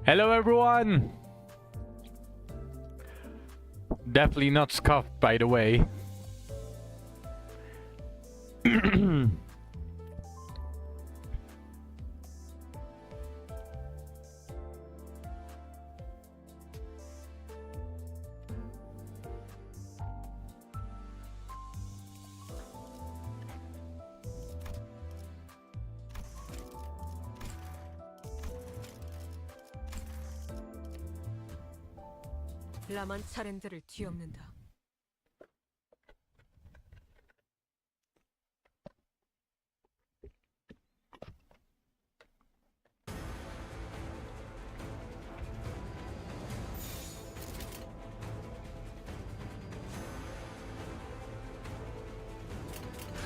Hello everyone! Definitely not scuffed, by the way. 라만 차렌들을 뒤엎는다.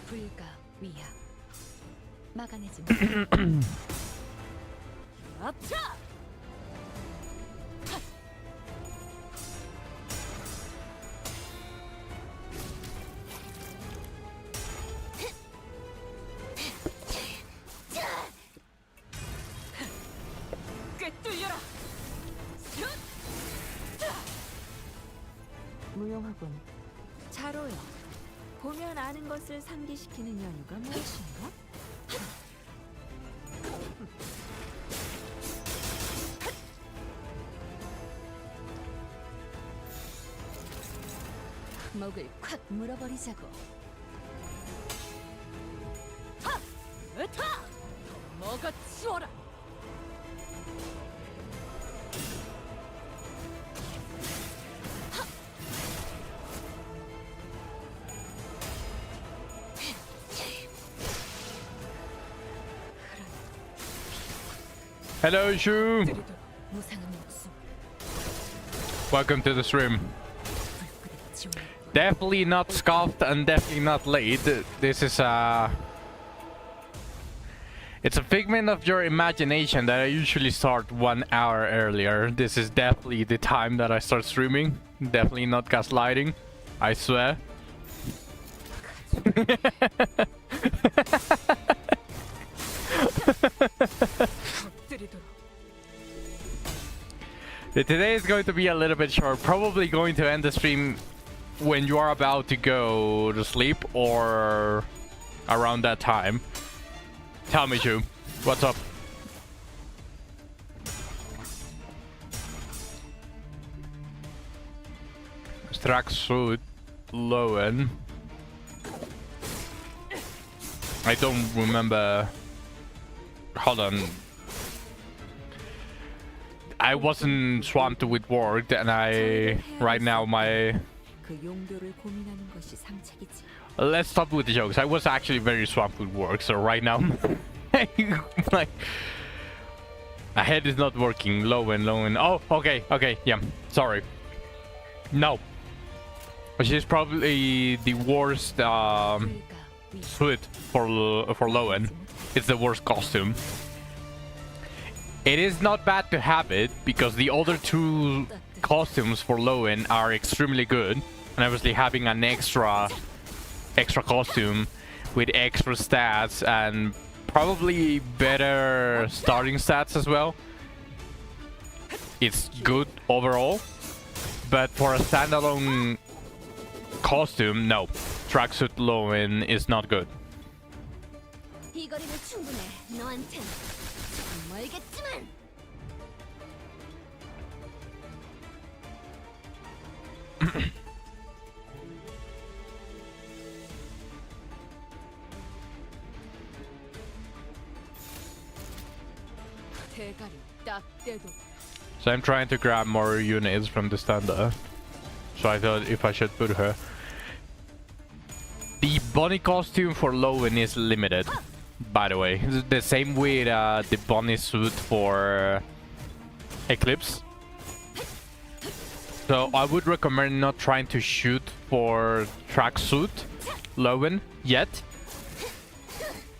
불가 위야 막아내지 앞차! 꿰뚫려라! 무용하군. 자로요. 보면 아는 것을 상기시키는 연유가 무엇인가? 목을 콱 물어버리자고. 으타! 먹어 치워라! Hello, Shu! 무상한 목숨. Welcome to the stream. 불끈의 지원. Definitely not scuffed and definitely not late. This is it's a figment of your imagination that I usually start 1 hour earlier. This is definitely the time that I start streaming. Definitely not gaslighting. I swear. Today is going to be a little bit short. Probably going to end the stream when you are about to go to sleep or around that time. Tell me, Chu. What's up? Straxfoot Lowen. I don't remember. Hold on. I wasn't swamped with work, and right now my. 그 용도를 고민하는 것이 상책이지. Let's stop with the jokes. I was actually very swamped with work, so right now, like, my head is not working. Low and. Oh, okay, yeah. Sorry. No. She's probably the worst suit for Lowen. It's the worst costume. It is not bad to have it because the other two costumes for Lowen are extremely good, and obviously having an extra costume with extra stats and probably better starting stats as well. It's good overall, but for a standalone costume, no. Tracksuit Lowen is not good. 이 거리는 충분해. 너한텐 좀 멀겠지만. 대가리 딱 떼도 So I'm trying to grab more units from the standard. So I thought if I should put her. The bunny costume for Lowen is limited, by the way. It's the same with the bunny suit for Eclipse. So I would recommend not trying to shoot for tracksuit Lowen yet.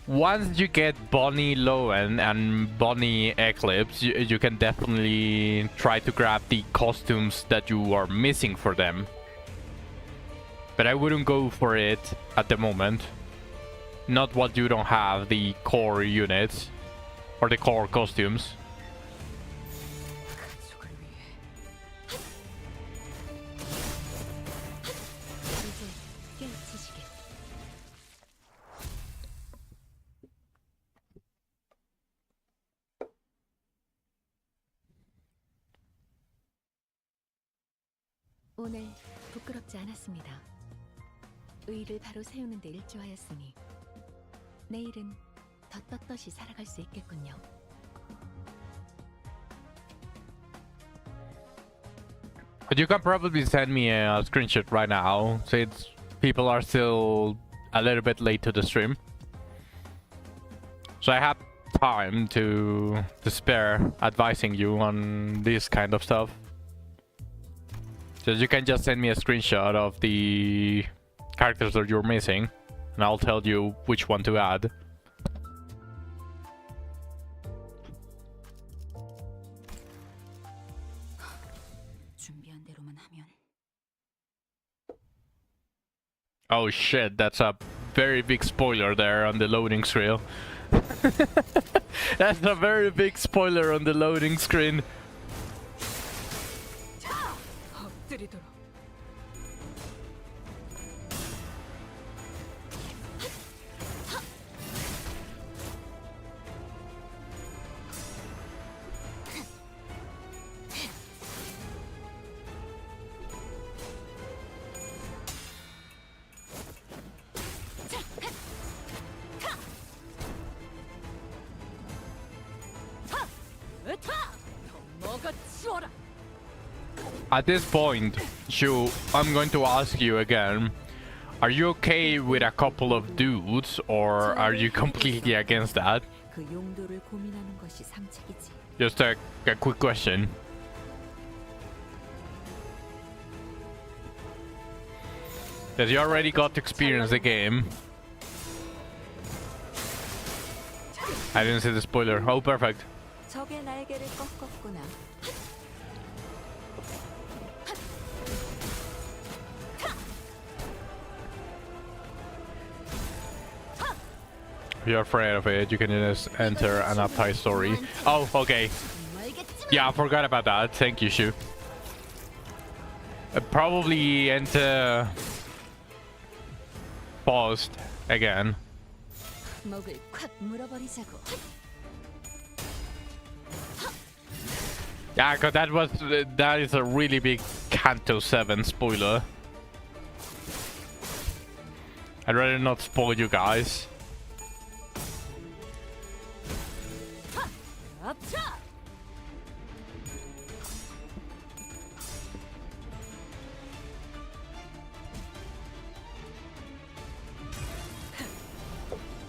Once you get Bonnie Lowen and Bonnie Eclipse, you can definitely try to grab the costumes that you are missing for them. But I wouldn't go for it at the moment. Not what you don't have, the core units or the core costumes. 오늘 부끄럽지 않았습니다. 의의를 바로 세우는 데 일조하였으니 내일은 더 떳떳이 살아갈 수 있겠군요. But you can probably send me a screenshot right now, since people are still a little bit late to the stream. So I have time to spare advising you on this kind of stuff. So you can just send me a screenshot of the characters that you're missing, and I'll tell you which one to add. 준비한 대로만 하면. Oh shit, that's a very big spoiler there on the loading screen. That's a very big spoiler on the loading screen. 엎드리도록. 으타! 더 먹어치워라. At this point, Shu, I'm going to ask you again. Are you okay with a couple of dudes, or are you completely against that? 그 용도를 고민하는 것이 상책이지. Just a quick question. Because you already got to experience the game. I didn't see the spoiler. Oh, perfect. 적의 날개를 꺾었구나. If you're afraid of it, you can just enter an uptight story. Oh, okay. Yeah, I forgot about that. Thank you, Shu. Probably enter paused again. 목을 콱 물어버리자고. Yeah, cause that is a really big Kanto 7 spoiler. I'd rather not spoil you guys. 앞차!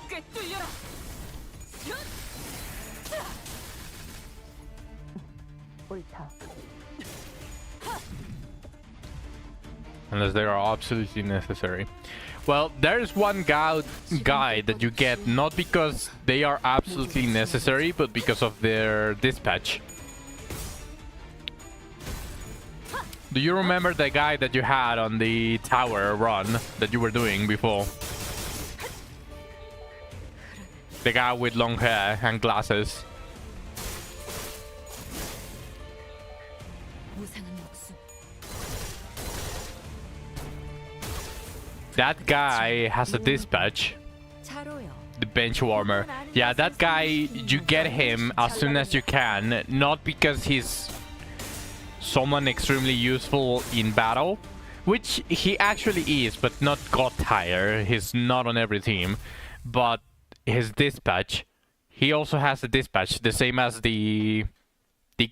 꿰뚫려라. 옳다. Unless they are absolutely necessary. Well, there's one guy that you get not because they are absolutely necessary, but because of their dispatch. Do you remember the guy that you had on the tower run that you were doing before? The guy with long hair and glasses. That guy has a dispatch. The bench warmer. Yeah, that guy, you get him as soon as you can. Not because he's someone extremely useful in battle, which he actually is, but not god tier. He's not on every team. But his dispatch, he also has a dispatch, the same as the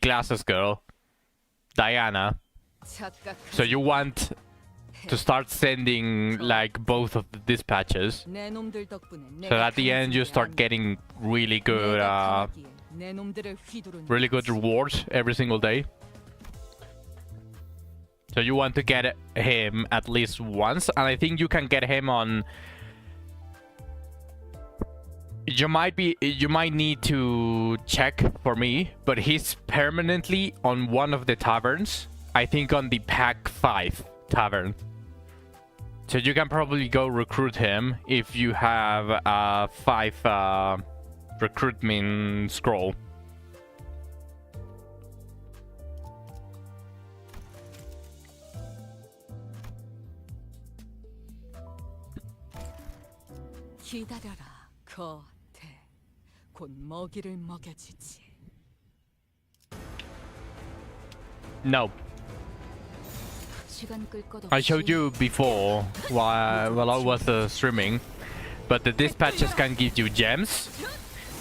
glasses girl, Diana. So you want to start sending like both of the dispatches, so at the end you start getting really good rewards every single day. So you want to get him at least once, and I think you can get him on. You might need to check for me, but he's permanently on one of the taverns. I think on the Pack 5 tavern. So you can probably go recruit him if you have a 5 recruitment scroll. 기다려라, 거태. 곧 먹이를 먹여주지. No. 시간 끌 것 I 없이 showed you before while I was streaming, but the dispatches can give you gems.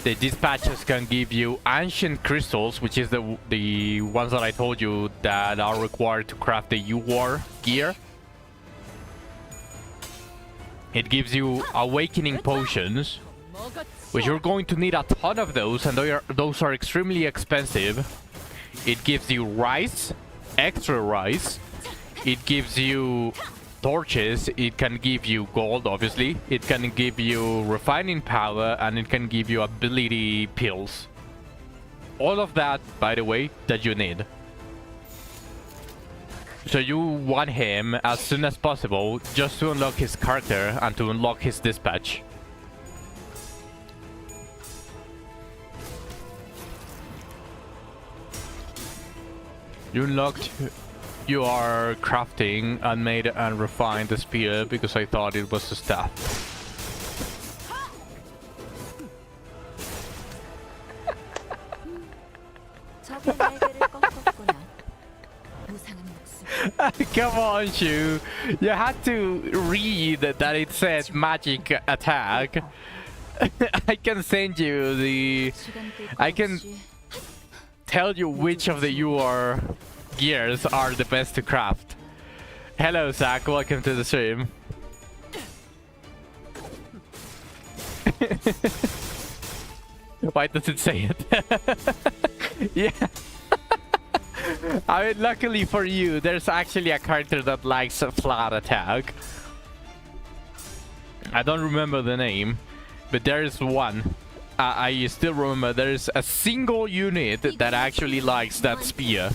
The dispatches can give you ancient crystals, which is the ones that I told you that are required to craft the U-War gear. It gives you awakening potions, which you're going to need a ton of those, and those are extremely expensive. It gives you rice, extra rice. It gives you torches. It can give you gold, obviously. It can give you refining power, and it can give you ability pills. All of that, by the way, that you need. So you want him as soon as possible just to unlock his character and to unlock his dispatch. You unlocked your crafting and made and refined the spear because I thought it was a staff. 적의 날개를 꺾었구나. 무상한 목숨. Come on, Shu. You had to read that it said magic attack. I can send you the... 시간 끌 것 I can 없이 tell you which of the UR gears are the best to craft. Hello, Zach. Welcome to the stream. Why does it say it? Yeah. I mean, luckily for you, there's actually a character that likes a flat attack. I don't remember the name, but there is one. I still remember there's a single unit that actually likes that spear.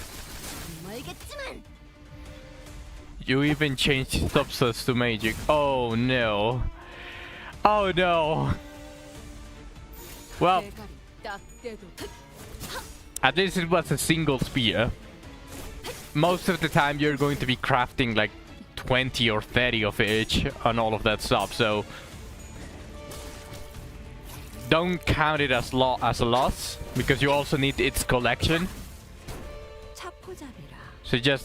You even changed substance to magic. Oh no. Oh no. Well, at least it was a single spear. Most of the time you're going to be crafting like 20 or 30 of each on all of that stuff, so don't count it as a loss, because you also need its collection. So just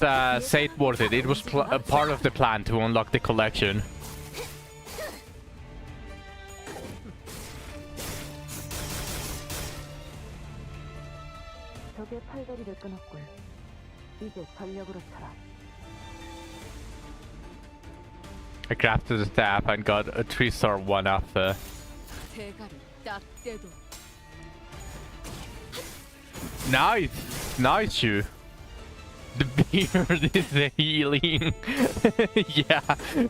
say it worth it. It was a part of the plan to unlock the collection. 적의 팔다리를 끊었군. 이제 전력으로 쳐라. I crafted the staff and got a 3-star one after. Nice! Nice, you. The beard is the healing. Yeah.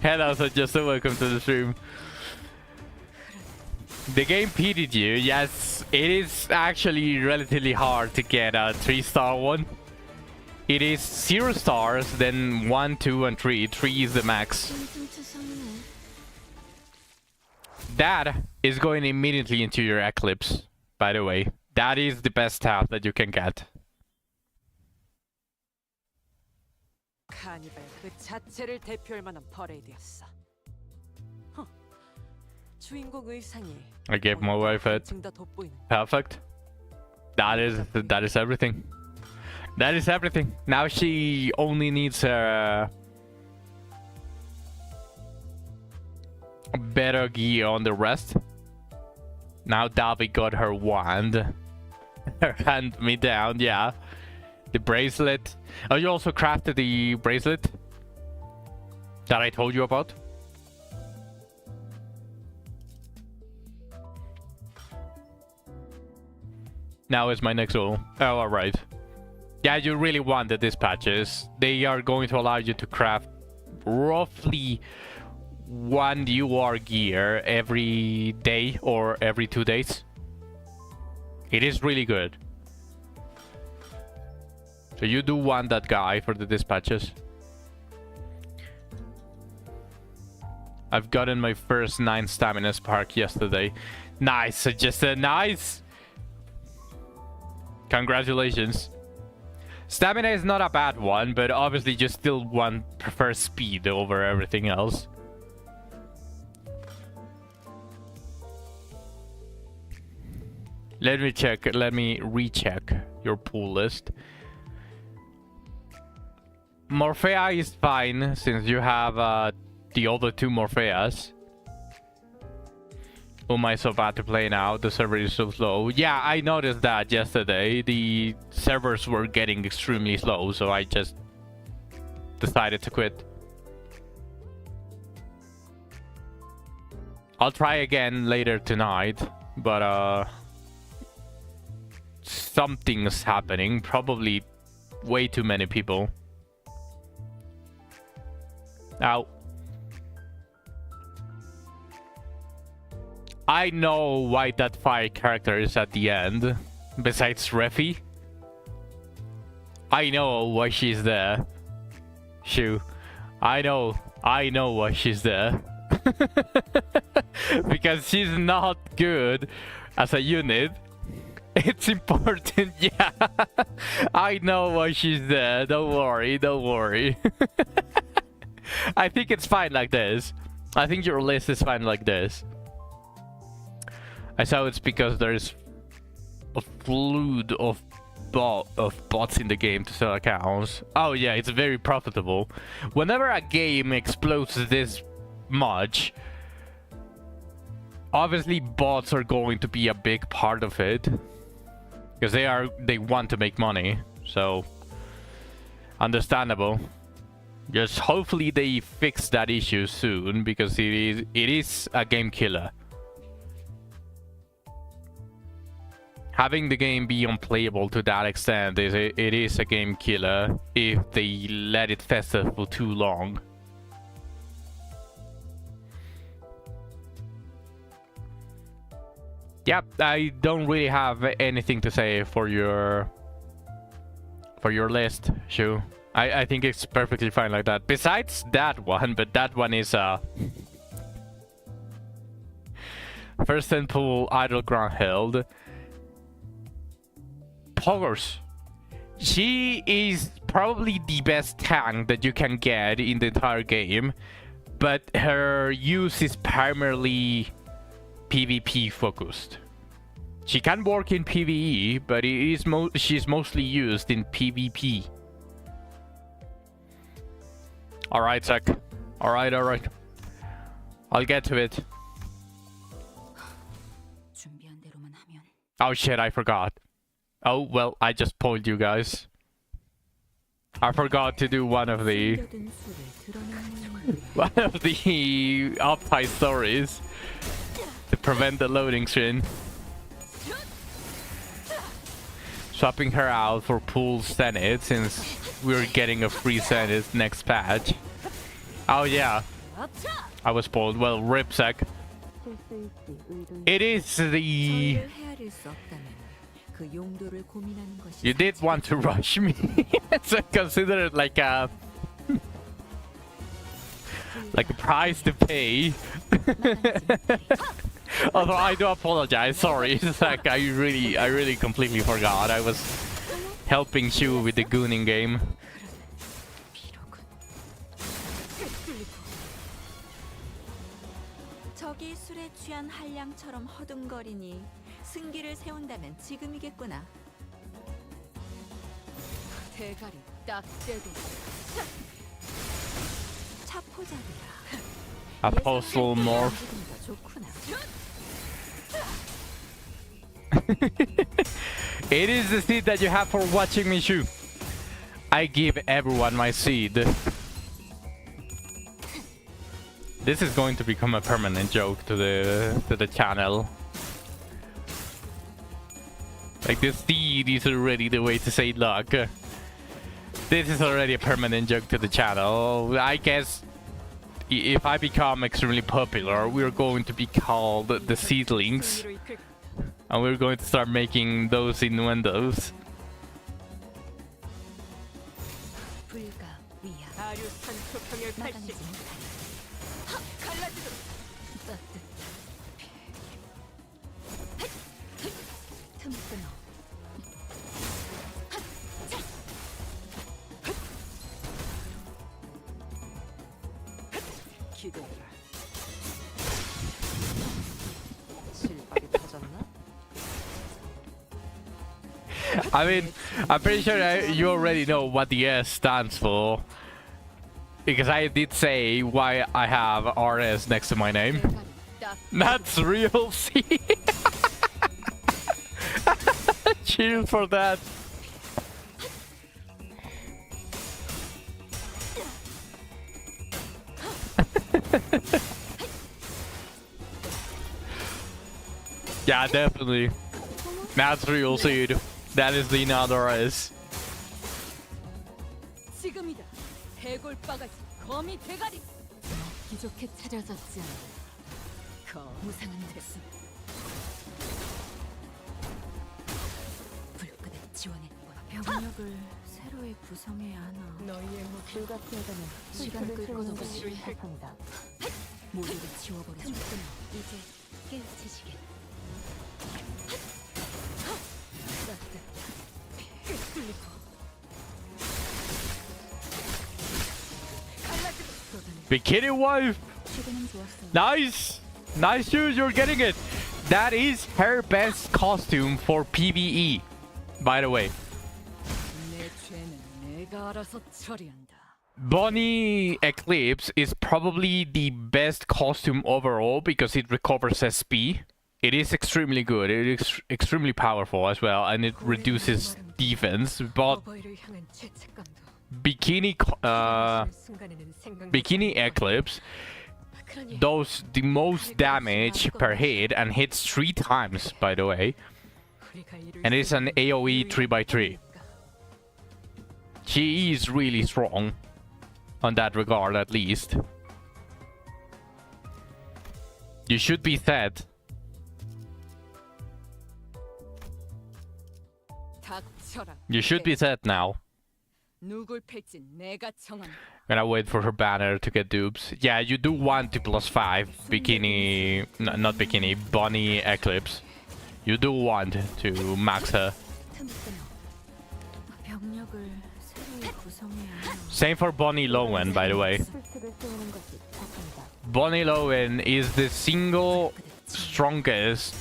Hello, so just welcome to the stream. The game pitied you. Yes, it is actually relatively hard to get a 3-star one. It is 0 stars, then 1, 2, and 3. 3 is the max. That is going immediately into your Eclipse, by the way. That is the best staff that you can get. 카니발 그 자체를 대표할 만한 퍼레이드였어. 주인공 의상이 I gave my wife it. 다 돋보이는. Perfect. That is everything. That is everything. Now she only needs a better gear on the rest. Now Davi got her wand. Her hand me down, yeah. The bracelet. Oh, you also crafted the bracelet that I told you about? Now is my next goal. Oh, alright. Yeah, you really want the dispatches. They are going to allow you to craft roughly 1 UR gear every day or every 2 days. It is really good. So you do want that guy for the dispatches. I've gotten my first 9 stamina spark yesterday. Nice, suggested. Nice. Congratulations. Stamina is not a bad one, but obviously you still prefer speed over everything else. Let me check. Let me recheck your pool list. Morphea is fine since you have the other two Morpheas. Oh, am I so bad to play now? The server is so slow. Yeah, I noticed that yesterday. The servers were getting extremely slow, so I just decided to quit. I'll try again later tonight, but something's happening. Probably way too many people. Ow. I know why that fire character is at the end. Besides Refi. I know why she's there. Shoo. I know why she's there. Because she's not good as a unit. It's important, yeah. I know why she's there. Don't worry, don't worry. I think it's fine like this. I think your list is fine like this. I saw it's because there's a flood of bots in the game to sell accounts. Oh yeah, it's very profitable. Whenever a game explodes this much, obviously bots are going to be a big part of it. Because they want to make money. So understandable. Just hopefully they fix that issue soon, because it is a game killer. Having the game be unplayable to that extent it is a game killer if they let it fester for too long. Yep, I don't really have anything to say for your list, Shu. I think it's perfectly fine like that. Besides that one, but that one is first and pool idle ground held. Poggers. She is probably the best tank that you can get in the entire game, but her use is primarily PvP focused. She can work in PvE, but she's mostly used in PvP. Alright, Zach. Alright. I'll get to it. Oh shit, I forgot. Oh, well, I just spoiled you guys. I forgot to do one of the upside stories to prevent the loading screen. Swapping her out for pool Senate since we're getting a free Senate next patch. Oh yeah, I was spoiled. Well, ripsack. It is the... You did want to rush me. So consider it like a price to pay. Although I do apologize, sorry. Zach, I really completely forgot. I was helping Shu with the gooning game. 저기 술에 취한 한량처럼 허둥거리니 승기를 세운다면 지금이겠구나. 대가리 딱 떼고 차포자들아. Apostle Morph. It is the seed that you have for watching me shoot. I give everyone my seed. This is going to become a permanent joke to the channel. Like, this seed is already the way to say luck. This is already a permanent joke to the channel. I guess if I become extremely popular, we're going to be called the Seedlings. And we're going to start making those innuendos. I mean, I'm pretty sure you already know what the S stands for. Because I did say why I have RS next to my name. 대가리 딱 That's real C. Chill for that. Yeah, definitely. That's real seed. That is the another S. 지금이다. 해골바가지 거미 대가리. 먹기 좋게 차려졌지 않아. 무상한 됐어. 불끈에 지원해. 병력을 새로이 구성해야 하나. 너희의 목 불가피하다면 시간 끌 것 없이 합니다. 모두를 지워버려. 틈끊어 이제 깨우치시게. Bikini wife. 최근엔 좋았어. Nice. Nice shoes. You're getting it. That is her best costume for PvE. By the way. 내 죄는 내가 알아서 처리한다. Bunny Eclipse is probably the best costume overall because it recovers SP. It is extremely good. It is extremely powerful as well, and it reduces defense. But 어버이를 향한 죄책감도. Bikini 순간에는 생각. Bikini Eclipse does the most damage per hit and hits 3 times, by the way. And it's an AoE 3x3. She is really strong on that regard, at least. You should be set. 닥쳐라. You should be set now. 누굴 팰지 내가 정한. Gonna wait for her banner to get dupes. Yeah, you do want to +5 Bikini... not Bikini, Bunny Eclipse. You do want to max her. 틈끊어 병력을 새로이 구성해야 하나. Same for Bonnie Lowen, by the way. Bonnie Lowen is the single strongest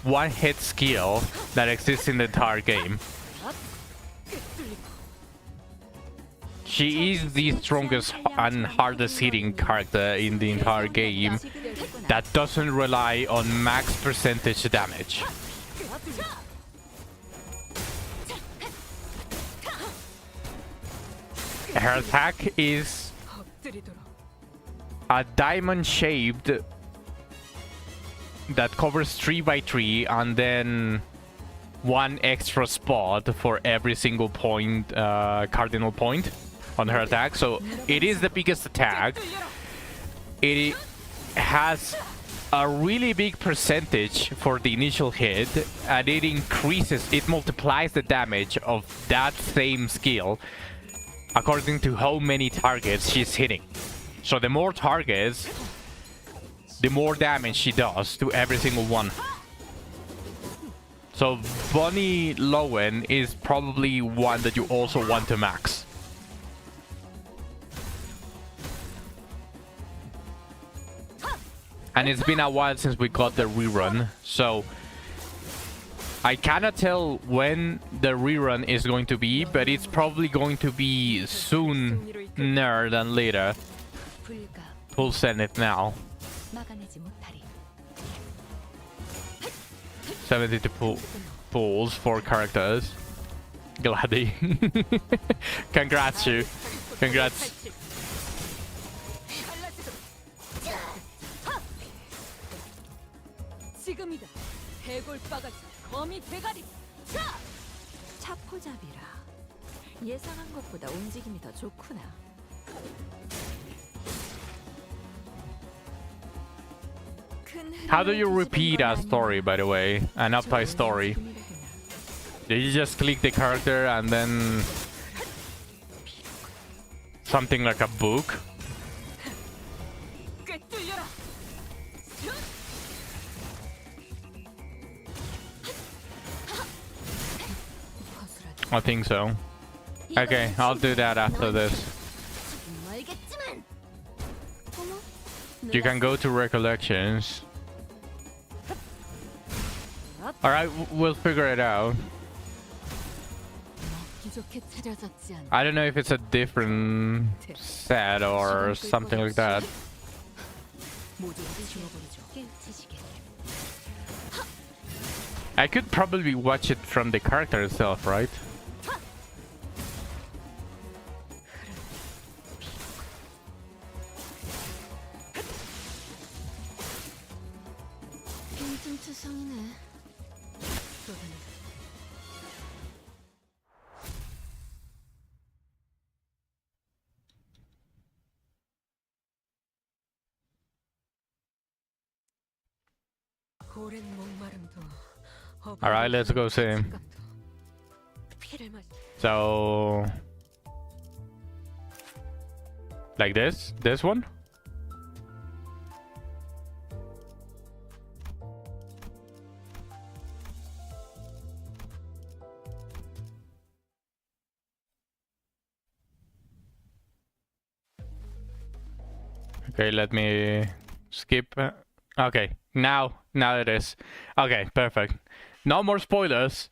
one-hit skill that exists in the entire game. She is the strongest and hardest hitting character in the entire game that doesn't rely on max percentage damage. Her attack is 엎드리도록. a diamond shaped that covers 3x3 and then 1 extra spot for every single point, cardinal point on her attack. So it is the biggest attack. It has a really big percentage for the initial hit, and it increases, it multiplies the damage of that same skill according to how many targets she's hitting. So the more targets, the more damage she does to every single one. So Bonnie Lowen is probably one that you also want to max. And it's been a while since we got the rerun, so I cannot tell when the rerun is going to be, but it's probably going to be sooner than later. 불가 We'll send it now. 막아내지 못하리. 72 pulls, 4 characters. Gladdy. Congrats, you. Congrats. 지금이다. 해골바가지 거미 대가리. 자! 차포잡이라. 예상한 것보다 움직임이 더 좋구나. How do you repeat a story, by the way? An uptight story. Did you just click the character and then something like a book? 꿰뚫려라. I think so. Okay, I'll do that after this. 멀겠지만. You can go to recollections. Alright, we'll figure it out. I don't know if it's a different set or something like that. I could probably watch it from the character itself, right? Alright, let's go see. So... like this? This one? Okay, let me skip. Okay, now it is. Okay, perfect. No more spoilers.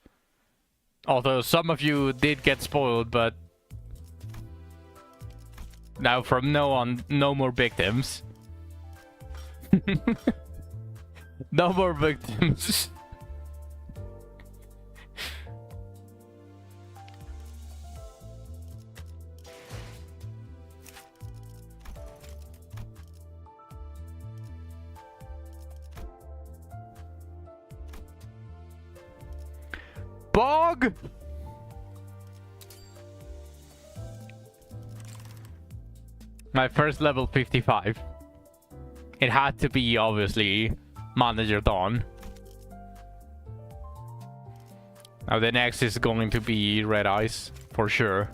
Although some of you did get spoiled, but now from now on, no more victims. No more victims. Bog! My first level 55. It had to be, obviously, Manager Dawn. Now the next is going to be Red Eyes, for sure.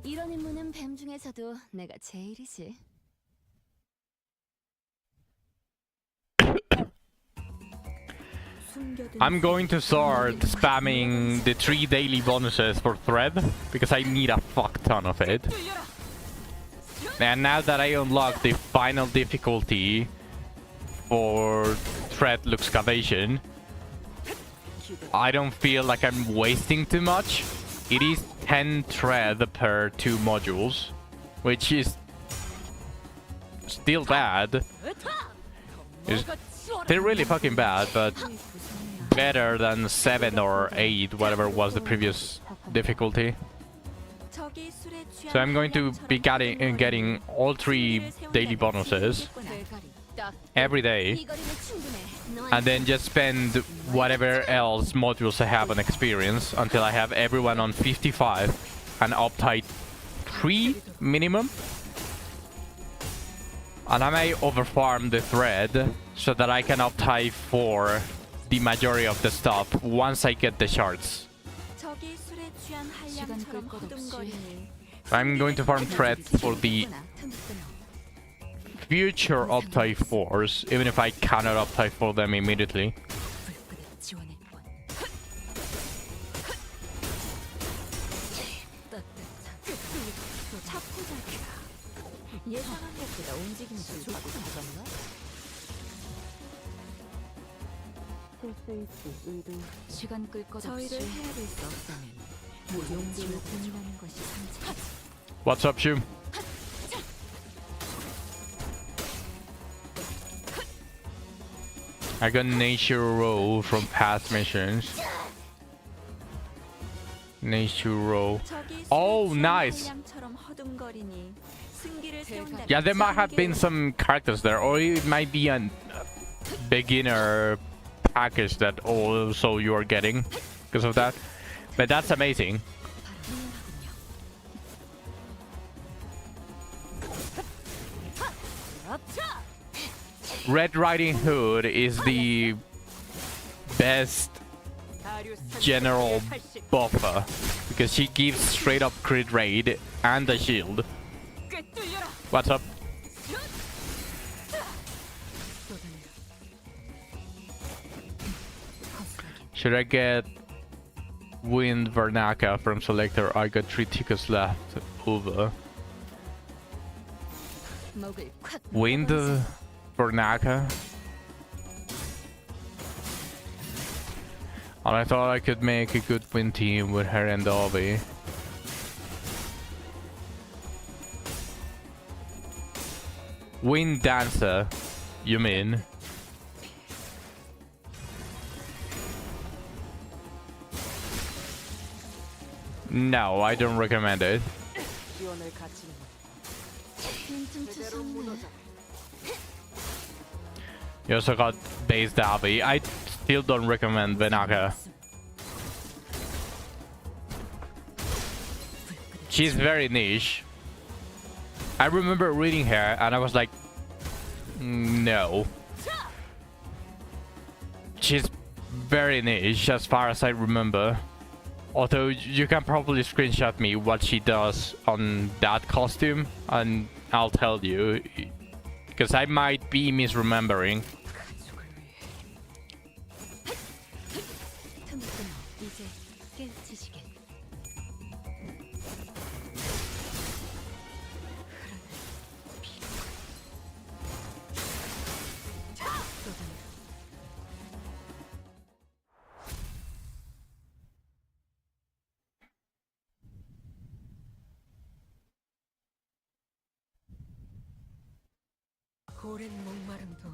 이런 임무는 뱀 중에서도 내가 제일이지. I'm going to start spamming the 3 daily bonuses for Thread, because I need a fuck ton of it. And now that I unlock the final difficulty for Thread Excavation, I don't feel like I'm wasting too much. It is 10 thread per 2 modules, which is still bad. It's still really fucking bad, but better than 7 or 8, whatever was the previous difficulty. So I'm going to be getting all 3 daily bonuses every day, and then just spend whatever else modules I have on experience until I have everyone on 55 and uptight 3 minimum. And I may overfarm the thread so that I can uptight for the majority of the stuff once I get the shards. I'm going to farm thread for the future uptight 4s, even if I cannot uptight for them immediately. 시간 끌 것 없이 용기를 고민하는 것이 상책. What's up, Shum? I got nature row from past missions. Nature row. Oh, nice. Yeah, there might have been some characters there, or it might be a beginner package that also you are getting because of that. But that's amazing. Red Riding Hood is the best general buffer because she gives straight up crit rate and a shield. What's up? Should I get Wind Vernaka from Selector? I got 3 tickets left over. 목을 콱 Wind 묶어버리세요. for Naka. And I thought I could make a good win team with her and Dobby. Wind Dancer, you mean? No, I don't recommend it. 기원을 갖추는 빈틈 주셨네. You also got base Dobby. I still don't recommend Benaka. She's very niche. I remember reading her and I was like, no. She's very niche as far as I remember. Although you can probably screenshot me what she does on that costume and I'll tell you. Because I might be misremembering. 틈을 끊어 이제 깨우치시게. 오랜 목마름도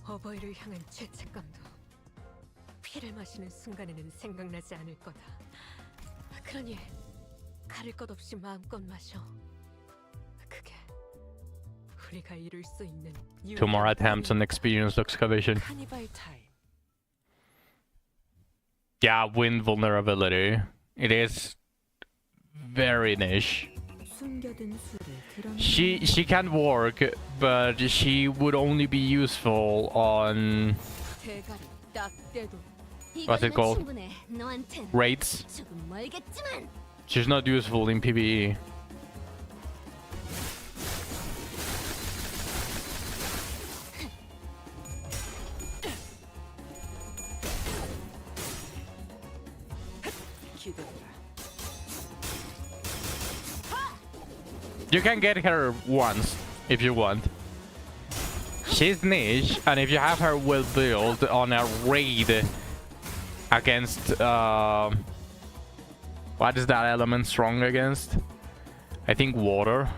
어버이를 향한 죄책감도 피를 마시는 순간에는 생각나지 않을 거다. 그러니 가릴 것 없이 마음껏 마셔. 그게 우리가 이룰 수 있는 Two more attempts on experienced excavation. 카니발 타임. Yeah, wind vulnerability. It is very niche. 숨겨둔 수를 드러내. She can work, but she would only be useful on 대가리 딱 떼도 what's it called? 충분해. 너한텐 Raids. 조금 멀겠지만. She's not useful in PvE. 기대라. You can get her once if you want. She's niche, and if you have her well built on a raid against what is that element strong against? I think water.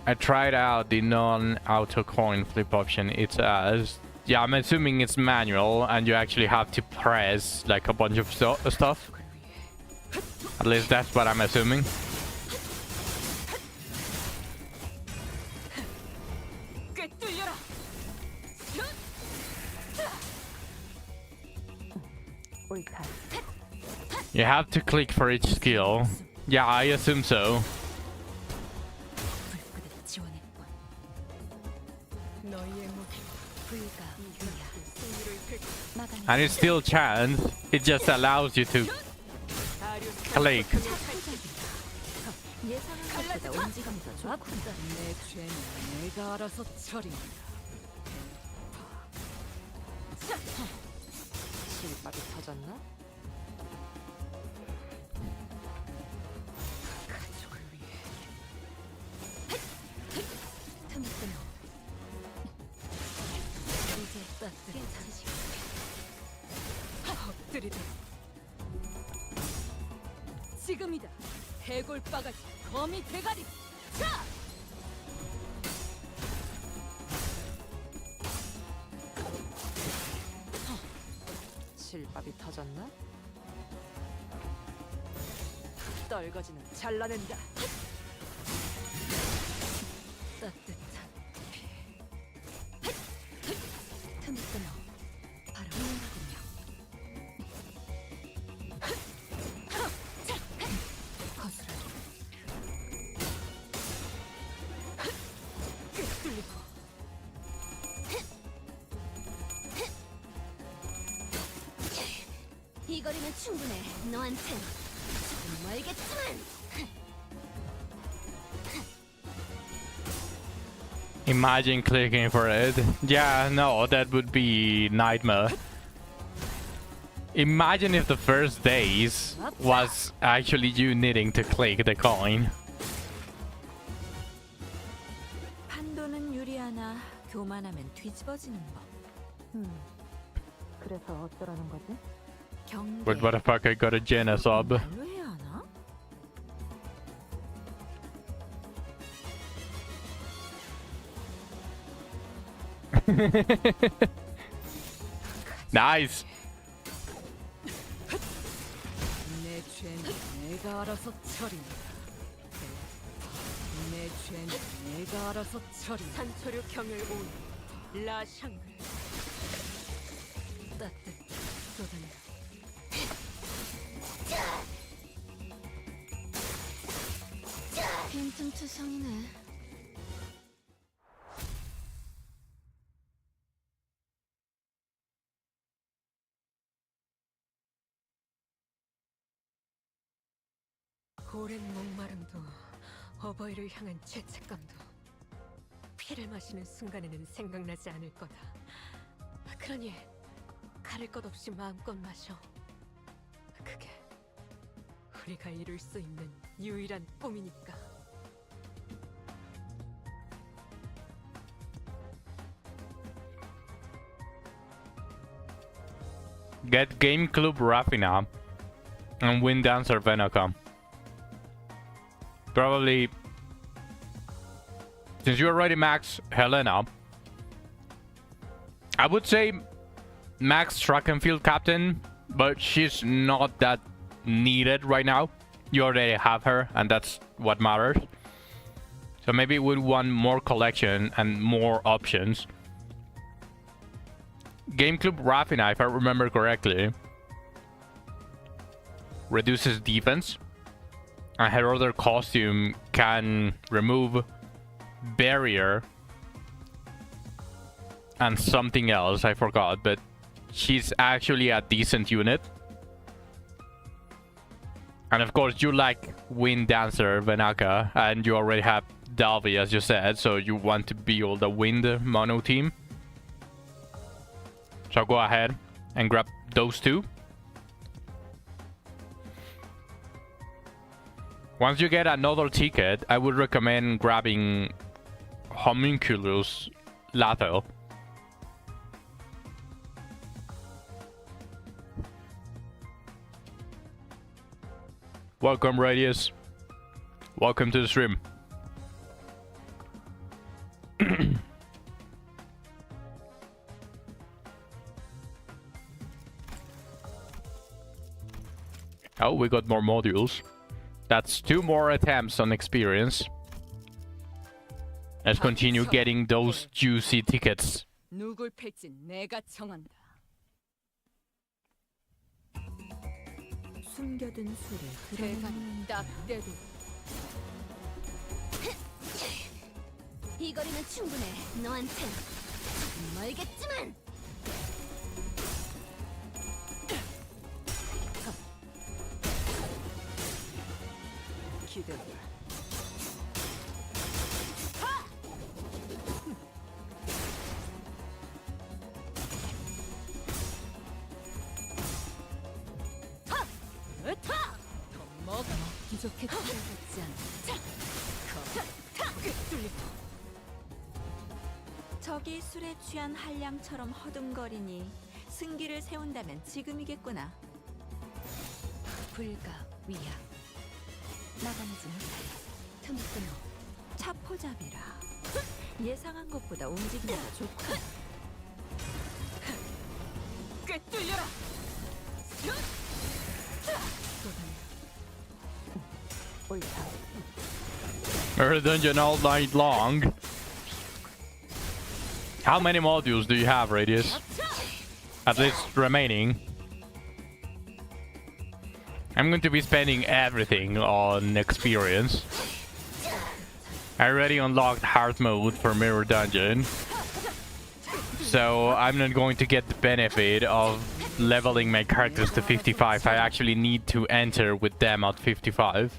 I tried out the non-auto coin flip option. It's yeah, I'm assuming it's manual and you actually have to press like a bunch of stuff. At least that's what I'm assuming. 꿰뚫려라. 옳다. You have to click for each skill. Yeah, I assume so. 불끈을 지원했군. 너희의 목이 불가 유야. 승리를 긁고 마감이 And it's still chance. It just allows you to click. 예상한 것보다 움직임이 더 좋구나. 내 죄는 내가 알아서 처리한다. 실밥이 터졌나? 가족을 위해 틈을 끊어. 이제 깨우치시게. 엎드리듯 지금이다. 해골 바가지 거미 대가리. 자! 실밥이 터졌나? 떨거지는 잘라낸다. 따뜻한 틈을 끊어. 바로 이거군요. 거스르기. 뚫리고 이 거리면 충분해. 너한텐 조금 멀겠지만. Imagine clicking for it. Yeah, no, that would be nightmare. Imagine if the first days was actually you needing to click the coin. 판도는 유리하나 교만하면 뒤집어지는 법. 그래서 어쩌라는 거지? 경계. But what the fuck, I got a Jenna sub. 말로 해야 하나? Nice! 내 죄는 내가 알아서 처리한다. 내 죄는 내가 알아서 처리한다. 산초류 경혈 온 라샹글 따뜻 쏟아낸다. 빈틈투성이네. 오랜 목마름도 어버이를 향한 죄책감도 피를 마시는 순간에는 생각나지 않을 거다. 그러니 가릴 것 없이 마음껏 마셔. 그게 우리가 이룰 수 있는 유일한 꿈이니까. Get Game Club Rafina and win Dancer Venaka. Probably, since you already max Helena, I would say max track and field captain, but she's not that needed right now. You already have her, and that's what matters. So maybe we want more collection and more options. Game Club Rafina, if I remember correctly, reduces defense. And her other costume can remove barrier and something else, I forgot, but she's actually a decent unit. And of course you like Wind Dancer Venaka, and you already have Dalvi as you said, so you want to build a Wind mono team. So go ahead and grab those two. Once you get another ticket, I would recommend grabbing Homunculus Lato. Welcome, Radius. Welcome to the stream. Oh, we got more modules. That's 2 more attempts on experience. Let's continue getting those juicy tickets. 누굴 팰지 내가 정한다. 숨겨둔 수를 대가리 딱 떼도 이 거리는 충분해. 너한텐 멀겠지만. 기대봐. 더 먹어. 기적해 같지 않아. 적이 술에 취한 한량처럼 허둥거리니 승기를 세운다면 지금이겠구나. 불가 위야. 나가지 못해. 틈을 끊어. 차포잡이라. 예상한 것보다 움직임이 좋고. 꿰뚫려라. 옳다. We're a dungeon all night long. How many modules do you have, Radius? At least remaining. I'm going to be spending everything on experience. I already unlocked hard mode for Mirror Dungeon. So I'm not going to get the benefit of leveling my characters to 55. I actually need to enter with them at 55.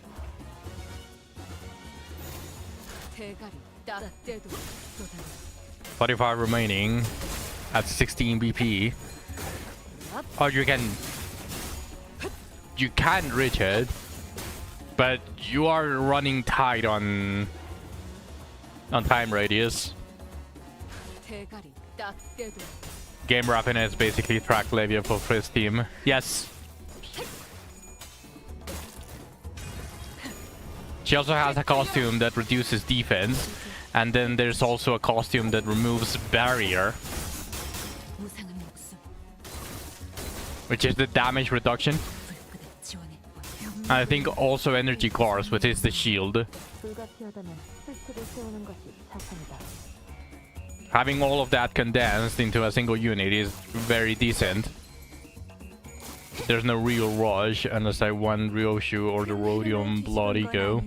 대가리 딱 떼도 쏟아내. 45 remaining at 16 BP. Or you can you can reach it, but you are running tight on time radius. 대가리 딱 떼도 Game Rapidness basically track Levia for first team. Yes. She also has a costume that reduces defense, and then there's also a costume that removes barrier, 무상한 목숨 which is the damage reduction. 불끈에 지원했고 I think also energy cores, which is the shield. 불가피하다면 실수를 세우는 것이 자산이다. Having all of that condensed into a single unit is very decent. There's no real rush unless I want Ryoshu or the Rhodium Blood Eco.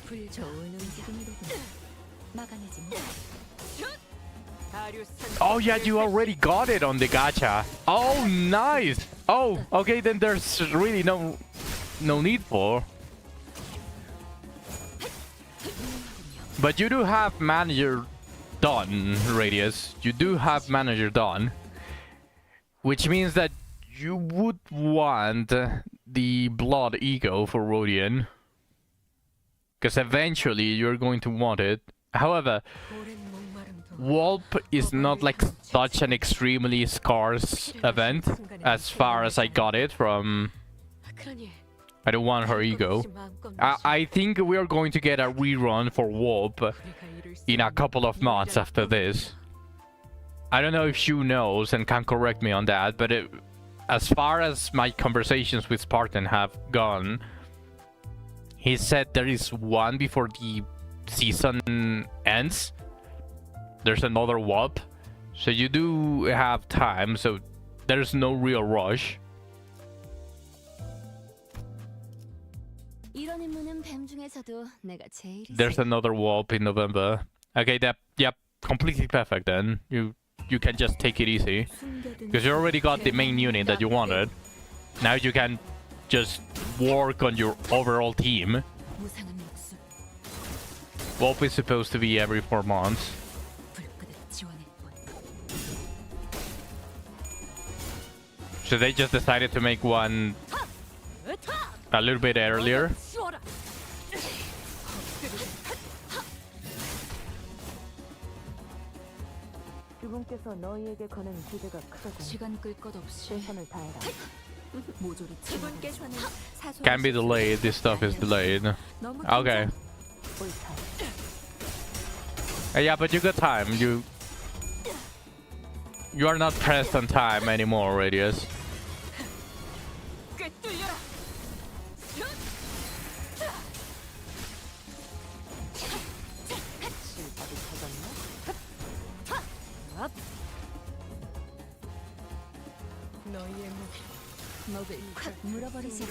불 좋은 움직임이로군 막아내지 뭐 Oh yeah, you already got it on the gacha. Oh nice. Oh, okay, then there's really no need for. But you do have manager done, Radius. You do have manager done, which means that you would want the blood ego for Rodion, because eventually you're going to want it. However, 오랜 목마름도 Wolp is not like such an extremely scarce event as far as I got it from. 그러니 I don't want her ego. 마음껏 I think we are going to get a rerun for Wolp 우리가 이룰 수 in a couple of months after this. I don't know if Shu knows and can correct me on that, but as far as my conversations with Spartan have gone, he said there is one before the season ends. There's another WAP, so you do have time, so there's no real rush. 이런 임무는 뱀 중에서도 내가 제일 There's another WAP in November. Okay, yep, completely perfect then. You can just take it easy. Because you already got the main unit that you wanted. Now you can just work on your overall team. 무상한 목숨 WAP is supposed to be every 4 months. 불끈에 지원했고 So they just decided to make one a little bit earlier. 치워라. 주분께서 너희에게 거는 기대가 크거든. 시간 끌 것 없이 최선을 다해라. 모조리 치워버리자 주분께서는 사소한 Can be delayed. This stuff is delayed. 너무 Okay. 옳다. Yeah, but you got time. You are not pressed on time anymore, Radius. 꿰뚫려라. 실밥이 터졌나? 너희의 무기 목을 콱 물어버리자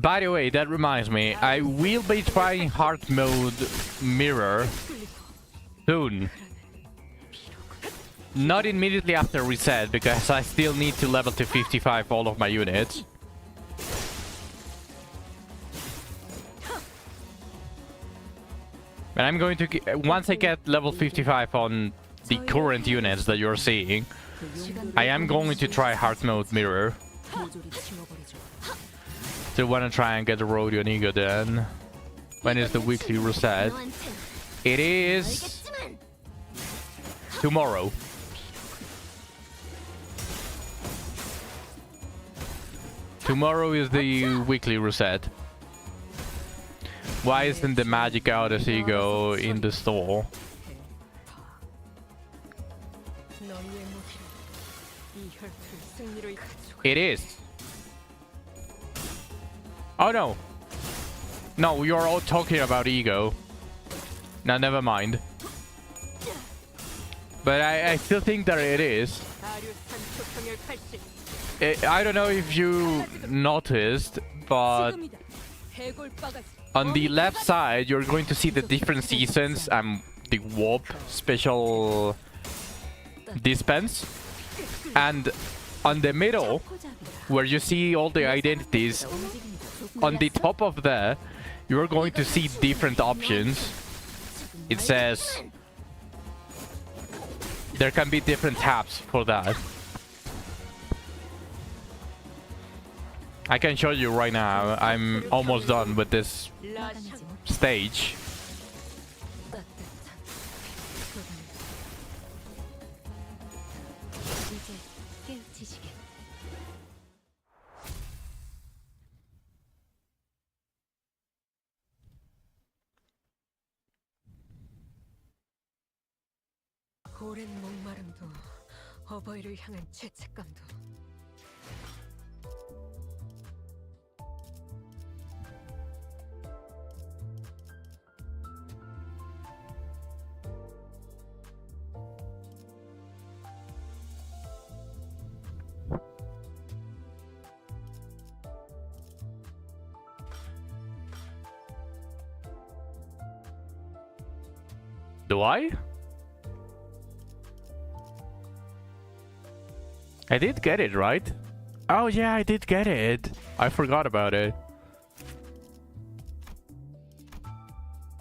By the way, that reminds me, I will be trying hard mode mirror soon. Not immediately after reset, because I still need to level to 55 all of my units. But I'm going to once I get level 55 on the current units that you're seeing, I am going to try hard mode mirror. 모조리 치워버리자 Still wanna try and get the Rhodion Ego then. When is the weekly reset? It is tomorrow. Tomorrow is the weekly reset. Why isn't the Magic Goddess Ego in the store? 너희의 무기를 이 혈투를 승리로 가져가. It is. Oh no. No, you're all talking about Ego. Now never mind. But I still think that it is. 아류산 초평열 80. I don't know if you noticed, but 지금이다. 해골 바가지. on the left side, you're going to see the different seasons and the warp special dispense. And on the middle, where you see all the identities, on the top of there, you're going to see different options. It says There can be different tabs for that. I can show you right now. I'm almost done with this 막아내지 못. stage. 따뜻한 소금. 이제 깨우치시게. 오랜 목마름도 어버이를 향한 죄책감도 Do I? I did get it, right? Oh yeah, I did get it. I forgot about it.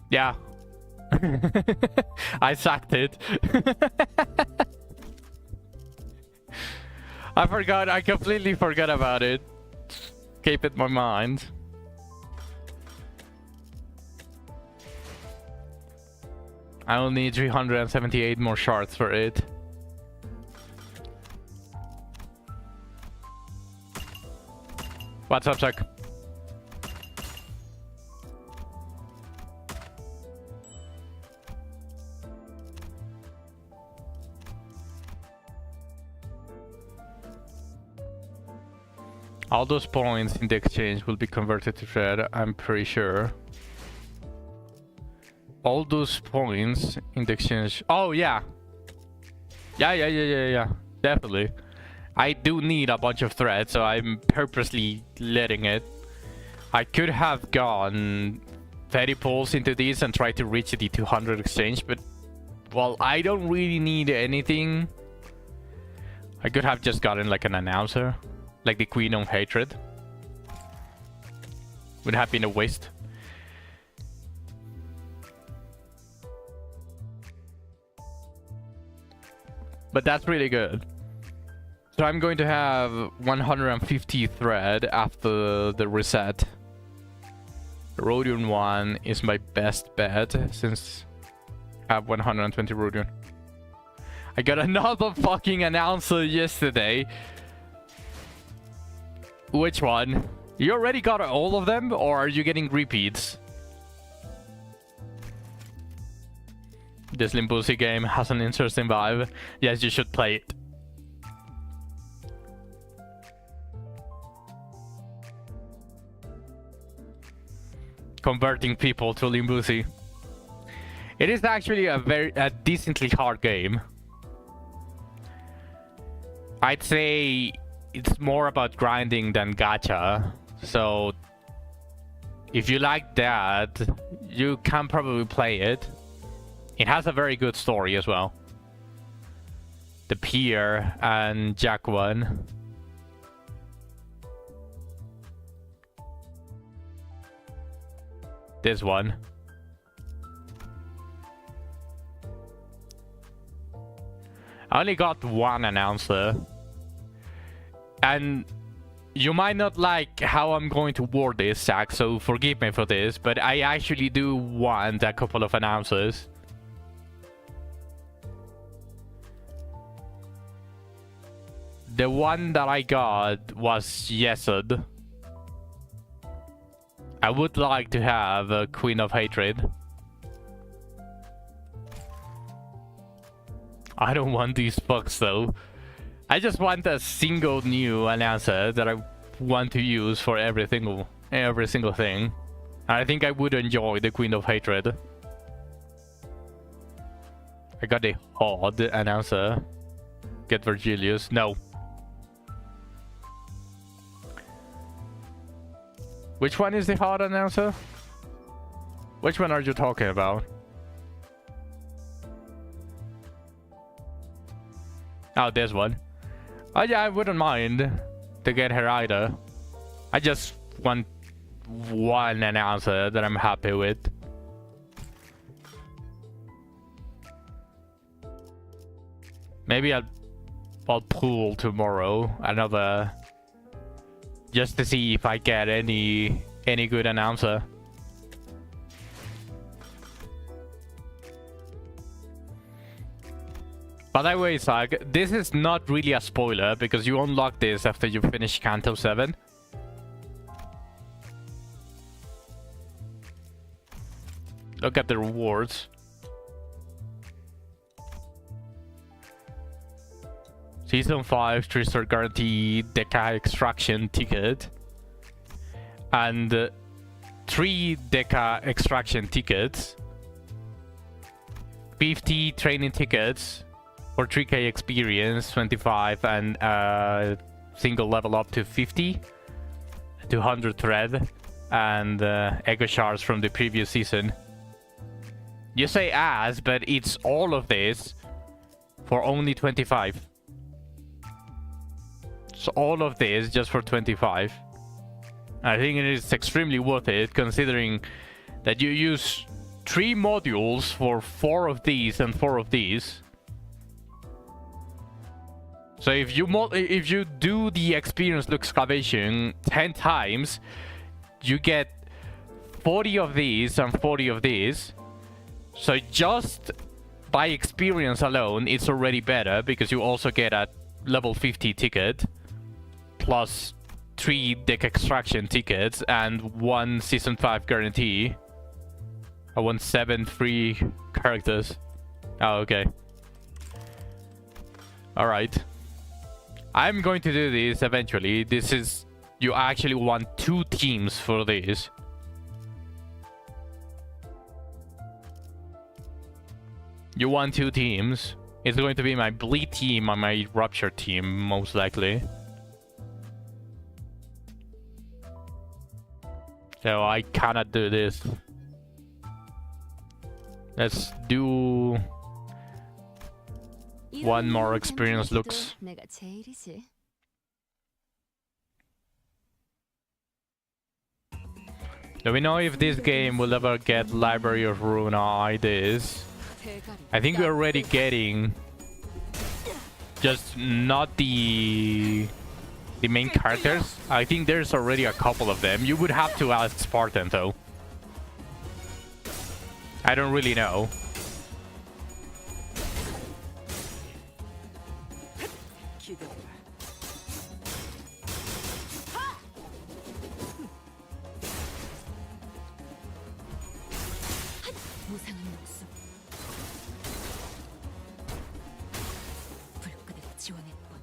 Yeah. I sucked it. I forgot. I completely forgot about it. Keep it in my mind. I will need 378 more shards for it. What's up, Chuck? All those points in the exchange will be converted to thread, I'm pretty sure. All those points in the exchange... Oh, yeah! Yeah. Definitely. I do need a bunch of threads, so I'm purposely letting it. I could have gone 30 pulls into these and tried to reach the 200 exchange, but... Well, I don't really need anything. I could have just gotten like an announcer. Like the Queen of Hatred. Would have been a waste. But that's really good. So I'm going to have 150 thread after the reset. The Rhodium one is my best bet since I have 120 Rhodium. I got another fucking announcer yesterday. Which one? You already got all of them, or are you getting repeats? This limbussy game has an interesting vibe. Yes, you should play it. Converting people to limbussy. It is actually a decently hard game. I'd say it's more about grinding than gacha. So if you like that, you can probably play it. It has a very good story as well. The Pier and Jack one. This one. I only got one announcer. And you might not like how I'm going to word this, Zach, so forgive me for this, but I actually do want a couple of announcers. The one that I got was Yesod. I would like to have a Queen of Hatred. I don't want these fucks though. I just want a single new announcer that I want to use for every single thing. And I think I would enjoy the Queen of Hatred. I got a odd announcer. Get Virgilius. No. Which one is the hard announcer? Which one are you talking about? Oh, this one. Oh yeah, I wouldn't mind to get her either. I just want one announcer that I'm happy with. Maybe I'll pull tomorrow another, just to see if I get any good announcer. By the way, Sag, this is not really a spoiler because you unlock this after you finish Kanto 7. Look at the rewards. Season 5 3-star guarantee Deca extraction ticket. And 3 Deca extraction tickets. 50 training tickets. For 3k experience, 25 and single level up to 50, 200 thread, and Ego shards from the previous season. You say as, but it's all of this for only 25. So all of this just for 25. I think it is extremely worth it, considering that you use 3 modules for 4 of these and 4 of these. So if you do the experience look excavation 10 times, you get 40 of these and 40 of these. So just by experience alone, it's already better because you also get a level 50 ticket plus 3 deck extraction tickets and 1 season 5 guarantee. I want 7 free characters. Oh, okay. Alright. I'm going to do this eventually. This is... You actually want 2 teams for this. You want 2 teams. It's going to be my bleed team and my rupture team, most likely. So I cannot do this. Let's do... one more experience looks. 내가 제일이지. Do we know if this game will ever get Library of Runa IDs? I think we're already getting just not the main characters. I think there's already a couple of them. You would have to ask Spartan though. I don't really know. 무상한 목숨. 불끈을 지원했군.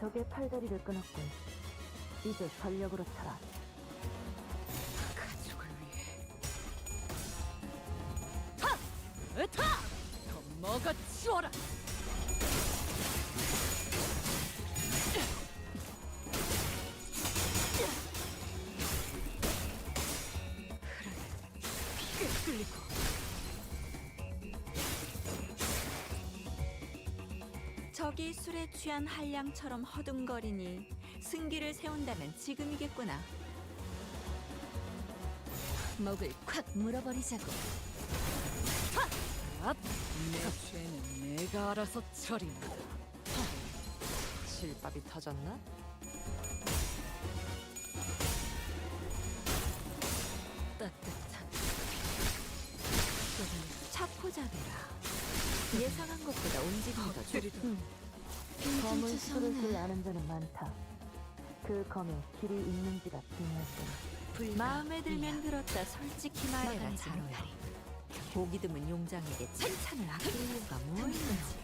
적의 팔다리를 끊었군. 이제 전력으로 쳐라. 가족을 위해. 으타! 더 먹어치워라. 적이 술에 취한 한량처럼 허둥거리니 승기를 세운다면 지금이겠구나. 목을 콱 물어버리자고. 내 죄는 내가 알아서 처리한다. 실밥이 터졌나? 따뜻한 차포잡이라. 예상한 것보다 움직임이 더 좋다. 검을 뚫을 아는 자는 많다. 그 검에 길이 있는지가 중요할 뿐. 마음에 들면 들었다. 솔직히 말해라 자로야. 보기 드문 용장에게 칭찬을 아낄 이유가 뭐 있는지.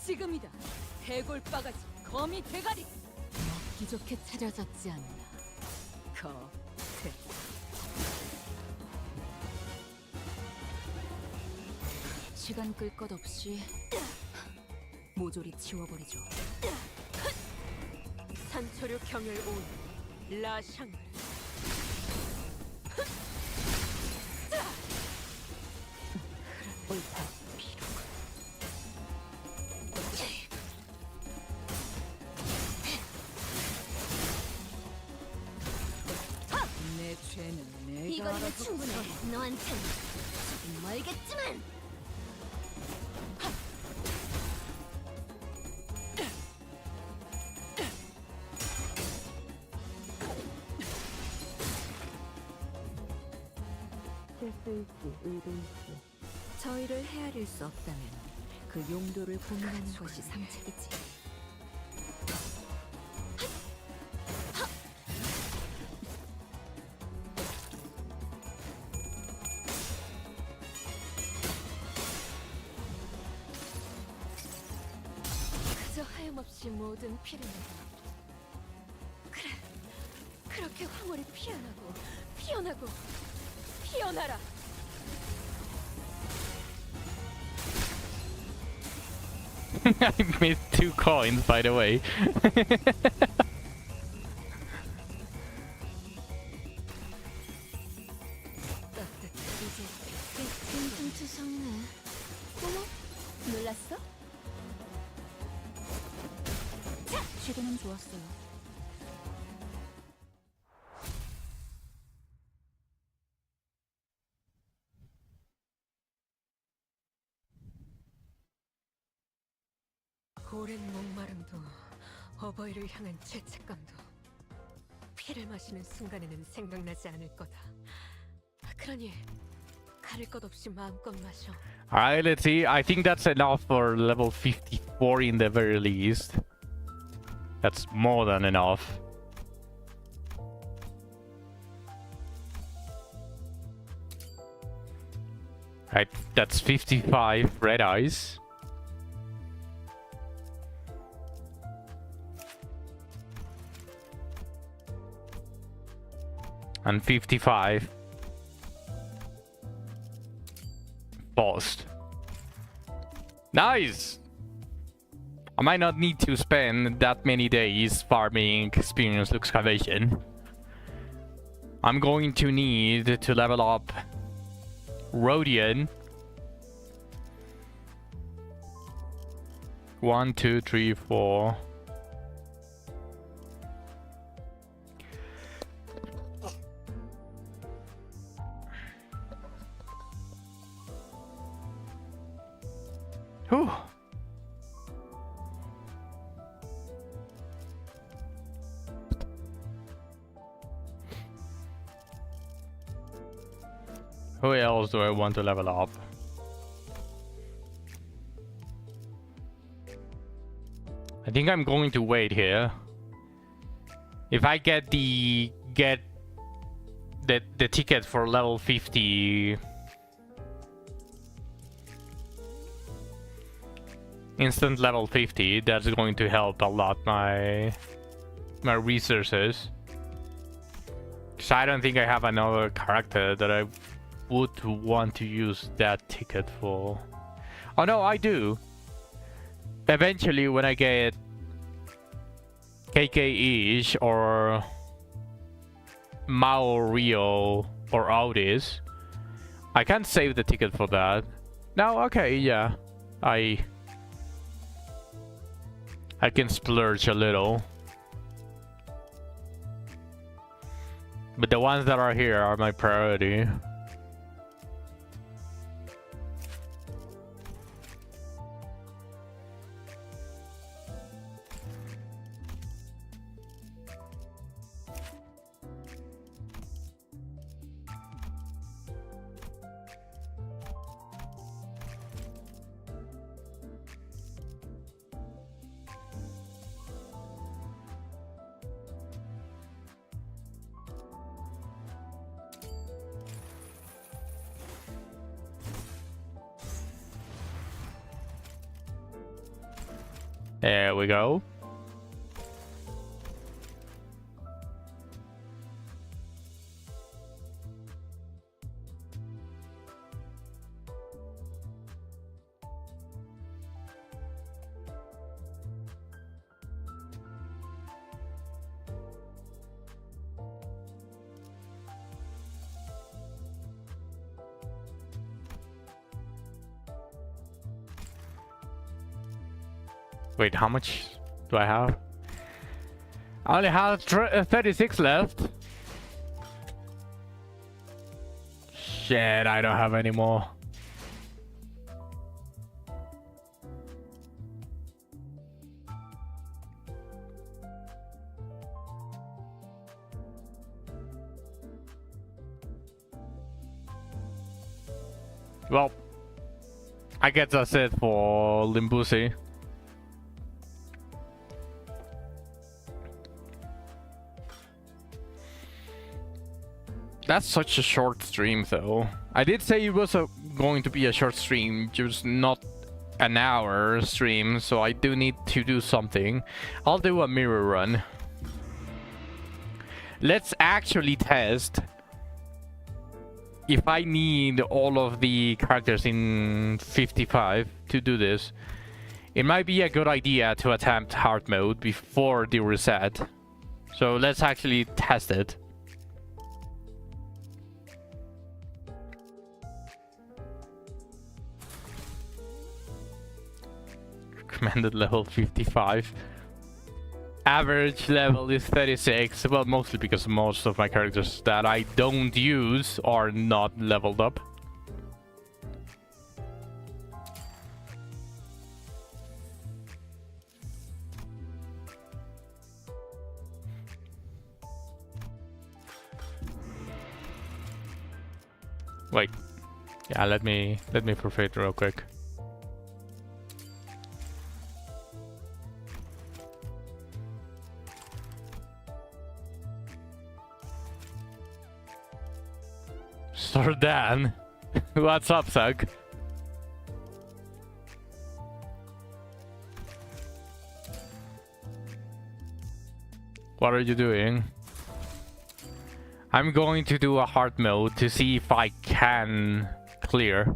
지금이다. 해골바가지 거미 대가리. 먹기 좋게 차려졌지 않나. 시간 끌 것 없이 모조리 지워버리죠. 산초류 경혈 온 라샹. 옳다. 충분해. 너한텐 조금 멀겠지만. 실수일지 의도일지 저희를 헤아릴 수 없다면 그 용도를 고민하는 것이 상책이지. 그저 하염없이 모든 피를 내고. 그래, 그렇게 황홀히 피어나고 피어나고 피어나라. I missed 2 coins, by the way. 퉁퉁투성네. 어머, 놀랐어? 시도는 좋았어요. 오랜 목마름도 어버이를 향한 죄책감도 피를 마시는 순간에는 생각나지 않을 거다. 그러니 가릴 것 없이 마음껏 마셔. Alright, let's see. I think that's enough for level 54 in the very least. That's more than enough. Right, that's 55 red eyes. And 55 paused. Nice! I might not need to spend that many days farming experience excavation. I'm going to need to level up Rhodian. 1, 2, 3, 4. Whew. Who else do I want to level up? I think I'm going to wait here. If I get the ticket for level 50 instant level 50, that's going to help a lot my resources. Cause I don't think I have another character that I would want to use that ticket for. Oh no, I do. Eventually when I get KK-ish or Mao Rio or Audis, I can save the ticket for that. Now, okay, yeah. I can splurge a little. But the ones that are here are my priority. There we go. Wait, how much do I have? I only have 36 left. Shit, I don't have any more. Well, I guess that's it for Limbussy. That's such a short stream, though. I did say it was going to be a short stream, just not an hour stream, so I do need to do something. I'll do a mirror run. Let's actually test if I need all of the characters in 55 to do this. It might be a good idea to attempt hard mode before the reset. So let's actually test it. Recommended level 55. Average level is 36. Well, mostly because most of my characters that I don't use are not leveled up. Wait. Yeah, let me perfect real quick. Sir Dan, what's up, Sug? What are you doing? I'm going to do a hard mode to see if I can clear.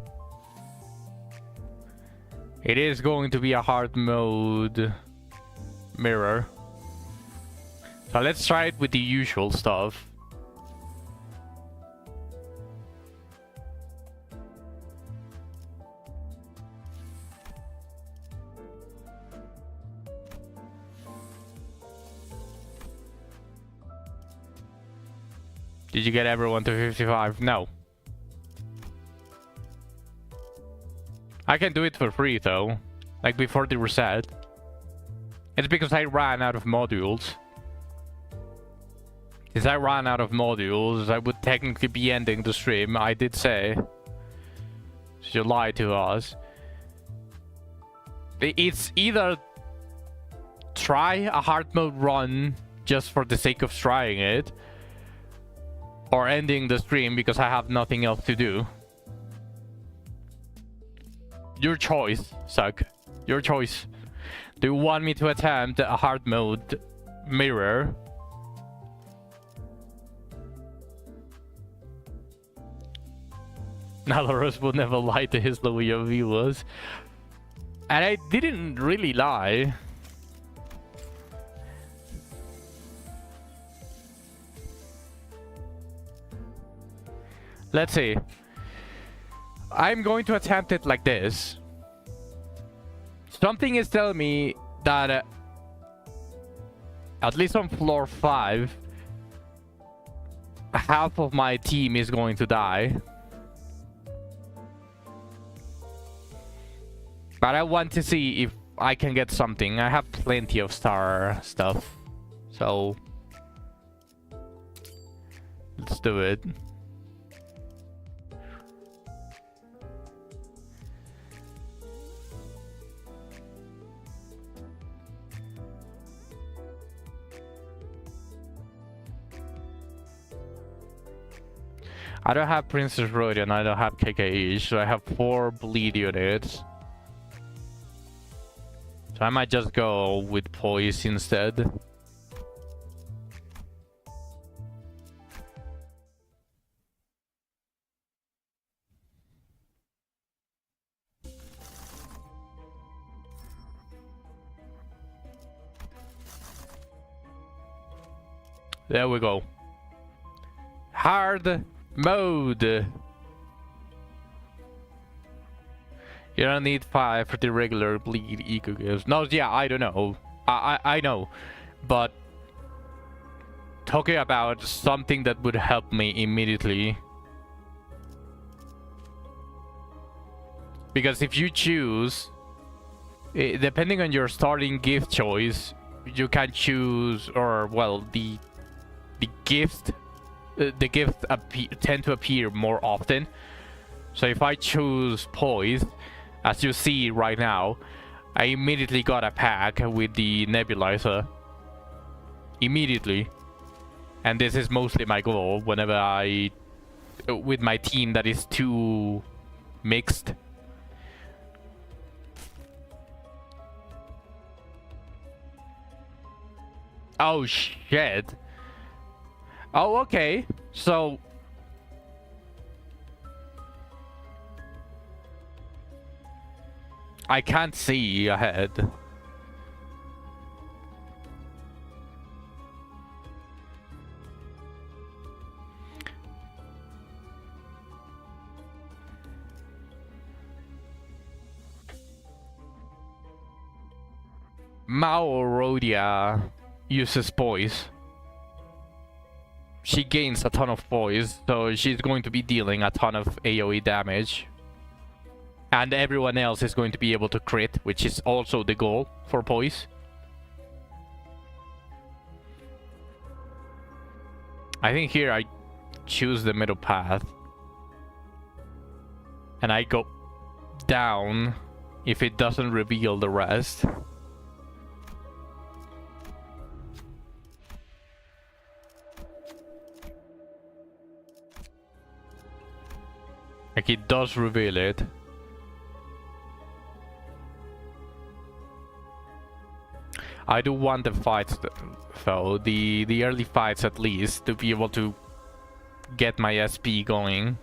It is going to be a hard mode mirror. So let's try it with the usual stuff. Did you get everyone to 55? No. I can do it for free though, like before the reset. It's because I ran out of modules. If I ran out of modules, I would technically be ending the stream. I did say. So you lied to us. It's either try a hard mode run just for the sake of trying it, or ending the stream because I have nothing else to do. Your choice, Suck. Your choice. Do you want me to attempt a hard mode mirror? Nalorus would never lie to his loyal viewers. And I didn't really lie. Let's see. I'm going to attempt it like this. Something is telling me that at least on floor 5, half of my team is going to die. But I want to see if I can get something. I have plenty of star stuff. So let's do it. I don't have Princess Rodion, I don't have KKE, so I have 4 bleed units. So I might just go with Poise instead. There we go. Hard mode. You don't need 5 for the regular bleed eco gifts. No, yeah, I don't know. I know. But talking about something that would help me immediately. Because if you choose, depending on your starting gift choice, you can choose, or well, the gifts tend to appear more often. So if I choose Poise, as you see right now, I immediately got a pack with the nebulizer. Immediately. And this is mostly my goal whenever I... with my team that is too mixed. Oh shit. Oh, okay. So... I can't see ahead. Maorodia uses poise. She gains a ton of poise, so she's going to be dealing a ton of AoE damage. And everyone else is going to be able to crit, which is also the goal for poise. I think here I choose the middle path. And I go down if it doesn't reveal the rest. Like, it does reveal it. I do want the fights though, the early fights at least, to be able to get my SP going.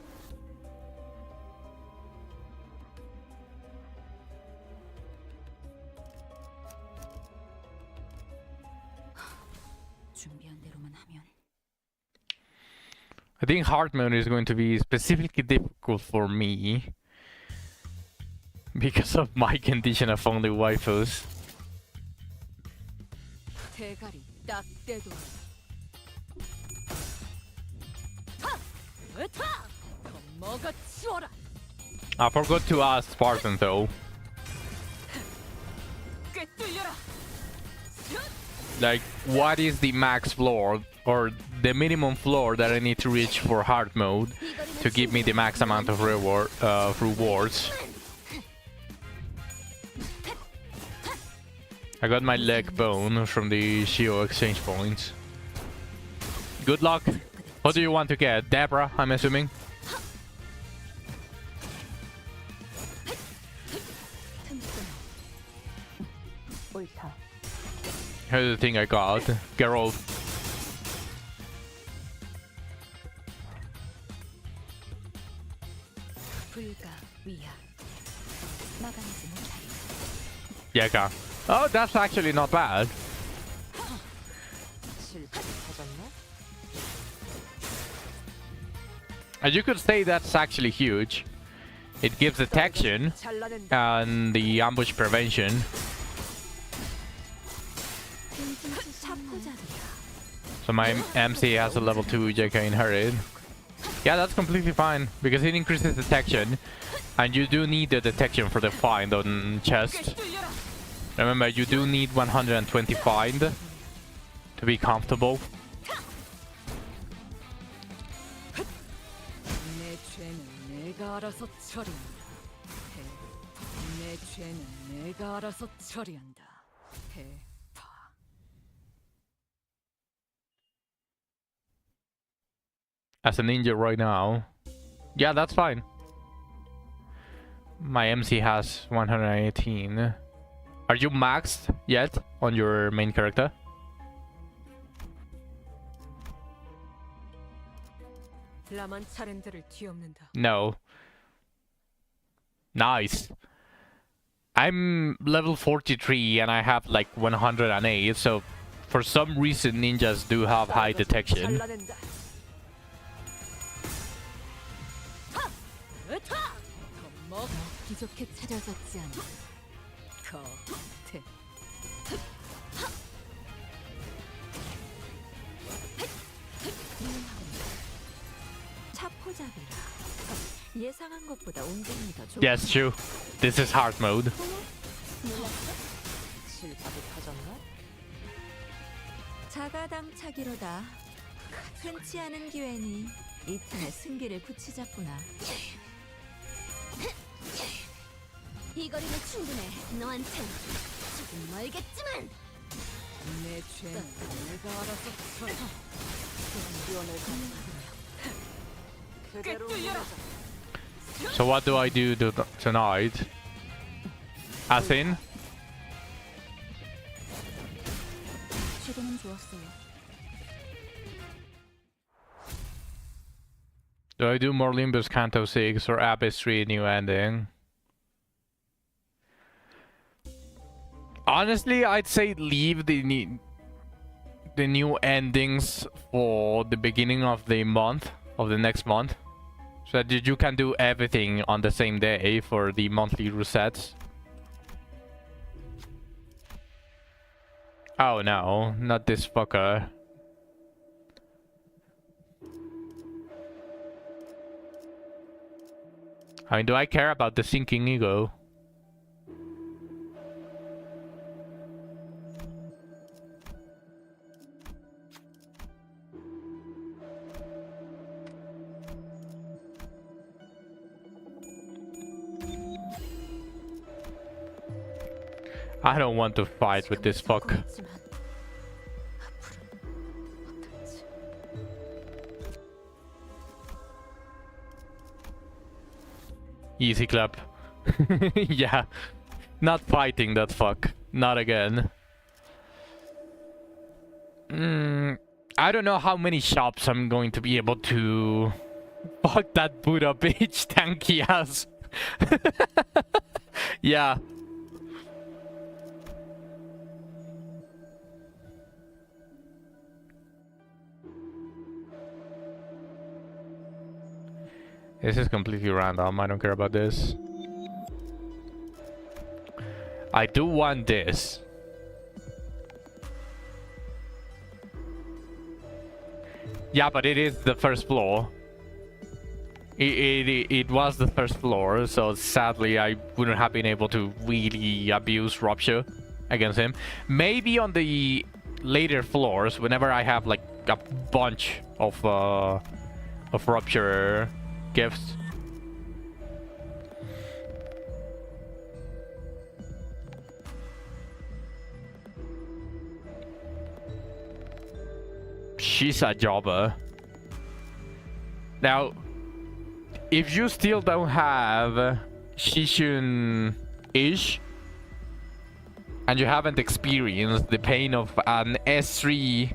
I think hard mode is going to be specifically difficult for me because of my condition of only waifus. I forgot to ask Spartan though. Like, what is the max floor or the minimum floor that I need to reach for hard mode to give me the max amount of rewards? I got my leg bone from the Shio exchange points. Good luck. What do you want to get? Deborah, I'm assuming? Here's the thing I got. Geralt. Yeah, oh, that's actually not bad. And you could say that's actually huge. It gives detection and the ambush prevention. So my MC has a level 2 JK inherit. Yeah, that's completely fine because it increases detection. And you do need the detection for the find on chest. Remember, you do need 120 find to be comfortable. As a ninja right now, yeah, that's fine. My MC has 118. Are you maxed yet on your main character? No. Nice. I'm level 43 and I have like 108, so for some reason ninjas do have high detection. 예상한 것보다 운동이 더 좋아. Yes, true. This is hard mode. 실밥이 터졌나? 자가당차기로다. 흔치 않은 기회니 이 틈에 승기를 붙이자꾸나. 이 거리는 충분해. 너한텐 조금 멀겠지만. 내 죄는 내가 알아서 풀어서 연변을 그대로 물어줘. So what do I do tonight? As in? 시도는 좋았어요. Do I do more Limbus Canto 6 or Abyss 3 new ending? Honestly, I'd say leave the new endings for the beginning of the month, of the next month. So that you can do everything on the same day for the monthly resets. Oh no, not this fucker. I mean, do I care about the sinking ego? I don't want to fight with this fuck. 있지만 앞으로는 어떨지. Easy clap. Yeah. Not fighting that fuck. Not again. I don't know how many shops I'm going to be able to... Fuck that Buddha bitch, tanky ass. Yeah. This is completely random. I don't care about this. I do want this. Yeah, but it is the first floor. It was the first floor, so sadly I wouldn't have been able to really abuse Rupture against him. Maybe on the later floors, whenever I have like a bunch of Rupture gifts. She's a jobber. Now, if you still don't have Shishun-ish, and you haven't experienced the pain of an S3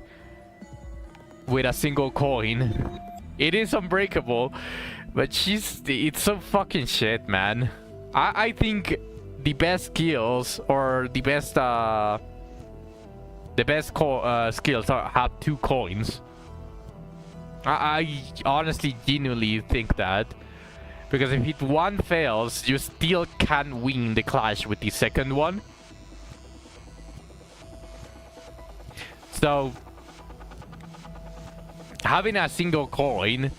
with a single coin, it is unbreakable, but it's some fucking shit, man. I think the best skills, or the best skills have 2 coins. I honestly genuinely think that, because if one fails, you still can win the clash with the second one. So having a single coin,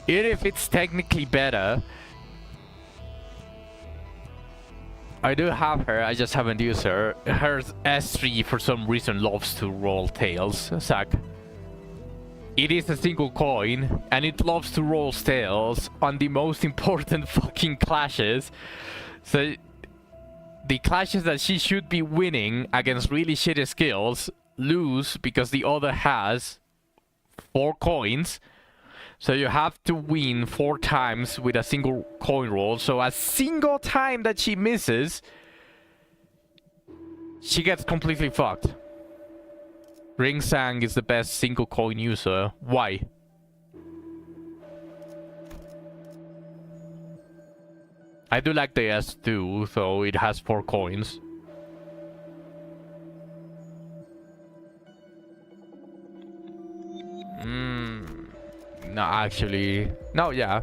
even if it's technically better, I do have her, I just haven't used her. Her S3 for some reason loves to roll tails. Sack. It is a single coin, and it loves to roll tails on the most important fucking clashes. So the clashes that she should be winning against really shitty skills lose because the other has 4 coins. So you have to win 4 times with a single coin roll. So a single time that she misses, she gets completely fucked. Ring Sang is the best single coin user. Why? I do like the S2, so it has 4 coins. No, actually... No, yeah.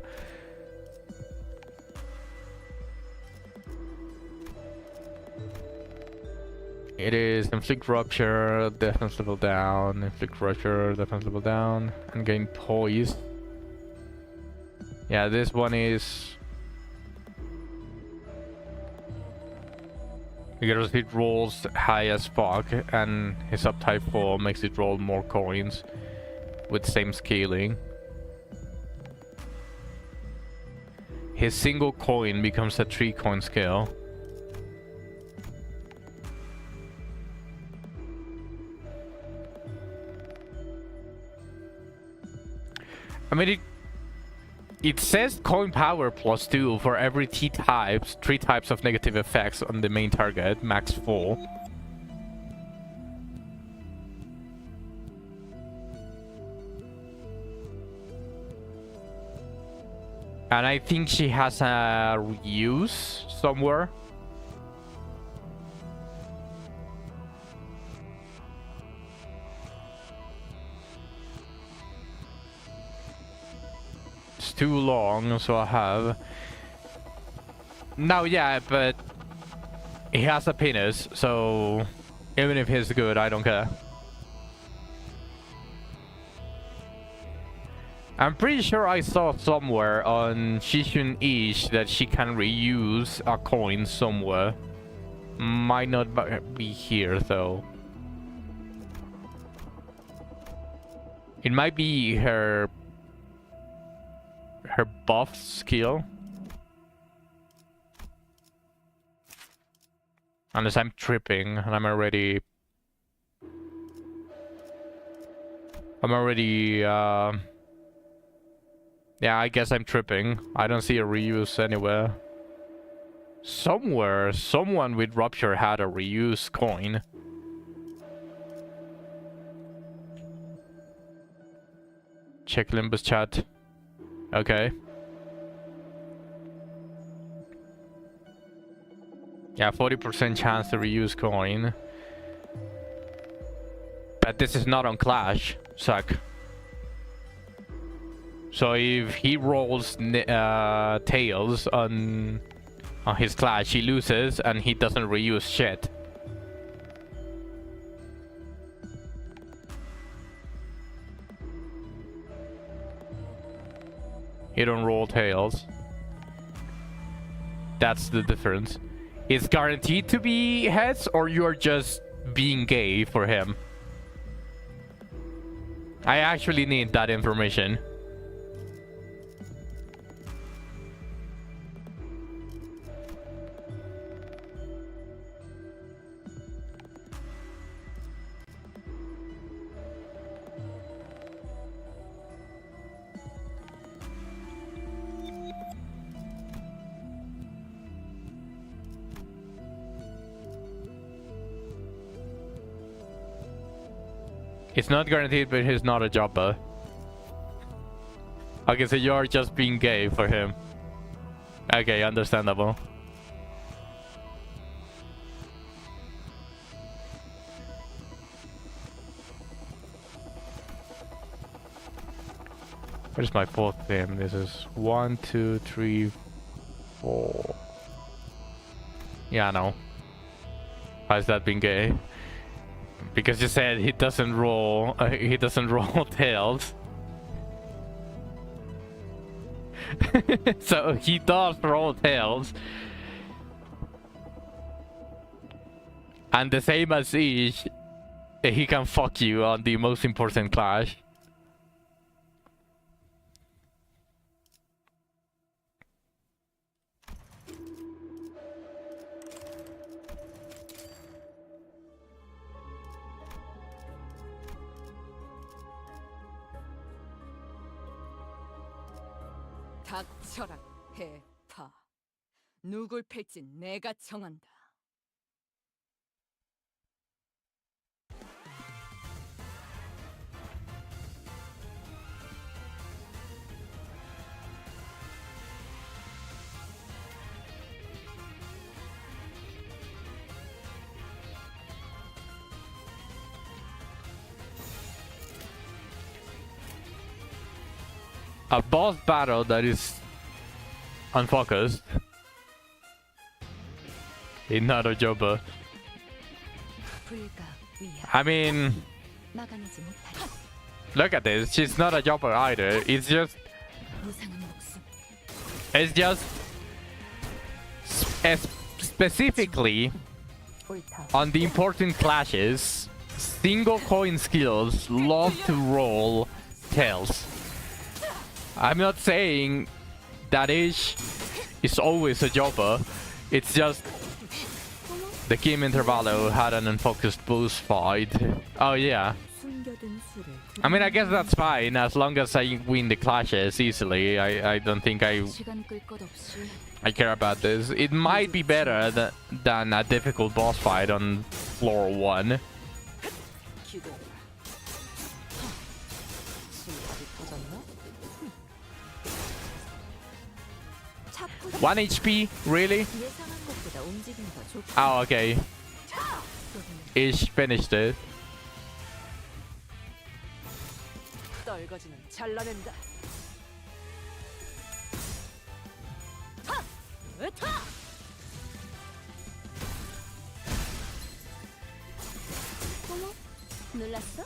It is inflict rupture, defense level down, inflict rupture, defense level down, and gain poise. Yeah, this one is because it rolls high as fuck, and his subtype 4 makes it roll more coins with same scaling. His single coin becomes a 3-coin scale. I mean, it says coin power +2 for every three types of negative effects on the main target, max 4. And I think she has a reuse somewhere. It's too long, so I have. No, yeah, but he has a penis, so even if he's good, I don't care. I'm pretty sure I saw somewhere on Shishun Ish that she can reuse a coin somewhere. Might not be here though. It might be her buff skill. Unless I'm tripping and I'm already yeah, I guess I'm tripping. I don't see a reuse anywhere. Somewhere, someone with Rupture had a reuse coin. Check Limbus chat. Okay. Yeah, 40% chance to reuse coin. But this is not on Clash. Suck. So if he rolls tails on his Clash, he loses and he doesn't reuse shit. He don't roll tails. That's the difference. It's guaranteed to be heads, or you're just being gay for him. I actually need that information. It's not guaranteed, but he's not a jobber. Okay, so you're just being gay for him. Okay, understandable. Where's my fourth theme? This is 1, 2, 3, 4. Yeah, no. How is that being gay? Because you said he doesn't roll tails. So he does roll tails. And the same as Ish, he can fuck you on the most important clash. 닥쳐라, 해파. 누굴 팰지 내가 정한다. A boss battle that is unfocused. He's not a jobber. I mean, look at this. She's not a jobber either. It's just It's just specifically 옳다. on the important clashes, single coin skills love to roll tails. I'm not saying that is always a jobber. It's just the Kim Intervallo had an unfocused boost fight. Oh yeah. I mean, I guess that's fine as long as I win the clashes easily. I don't think I care about this. It might be better than a difficult boss fight on floor 1. One HP? Really? Oh, okay. Ish finished it. 떨거지는 잘라낸다. 놀랐어?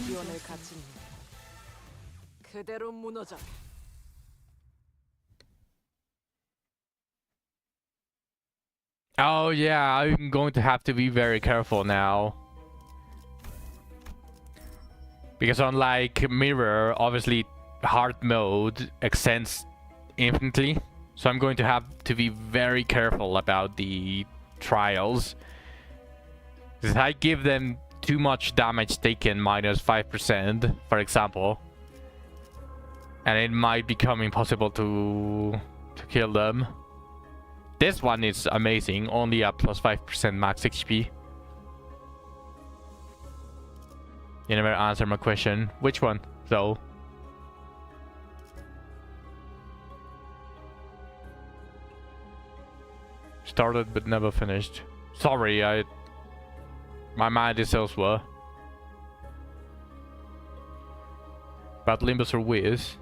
기원을 갖춘 그대로 무너져. Oh yeah, I'm going to have to be very careful now. Because unlike Mirror, obviously hard mode extends infinitely. So I'm going to have to be very careful about the trials. If I give them too much damage taken minus 5%, for example, and it might become impossible to kill them. This one is amazing, only a plus 5% max HP. You never answered my question. Which one, though? Started but never finished. Sorry, my mind is elsewhere. But Limbus or Wiz?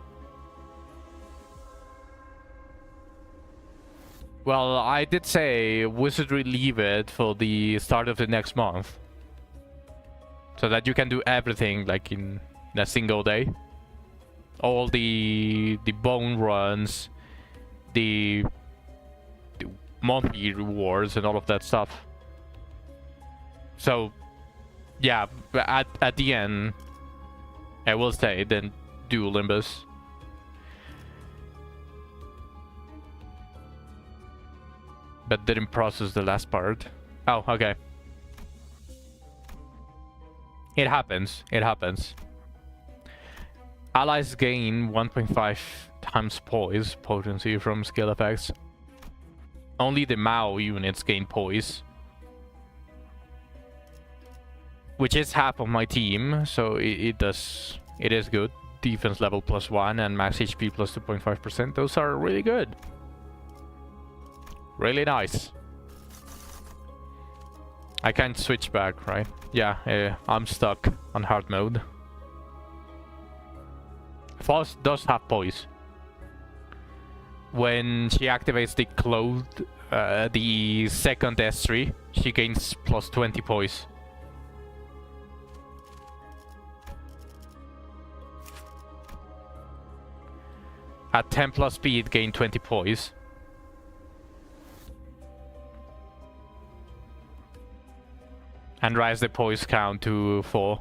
Well, I did say Wizardry leave it for the start of the next month. So that you can do everything like in a single day. All the bone runs, the monthly rewards and all of that stuff. So yeah, at the end I will say then do Limbus. But didn't process the last part. Oh, okay. It happens. It happens. Allies gain 1.5 times poise potency from skill effects. Only the Mao units gain poise. Which is half of my team, so it is good. Defense level +1 and max HP +2.5%. Those are really good. Really nice. I can't switch back, right? Yeah, I'm stuck on hard mode. Faust does have poise. When she activates the clothed, the second S3, she gains +20 poise. At 10+ speed, gain 20 poise. And rise the poise count to 4.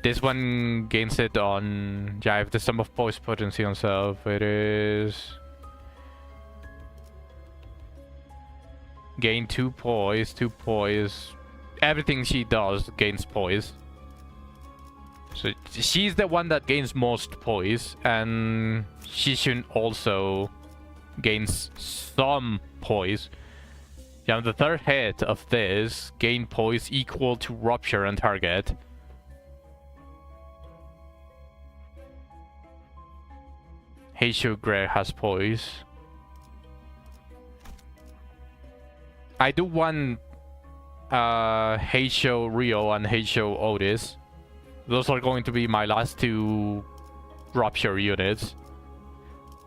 This one gains it on... Yeah, if the sum of poise potency on self, it is... Gain 2 poise, 2 poise. Everything she does gains poise. So she's the one that gains most poise, and Shishun also gains some poise. Yeah, the third hit of this gain poise equal to rupture on target. Heisho Grey has poise. I do want Heisho Rio and Heisho Otis. Those are going to be my last 2 rupture units.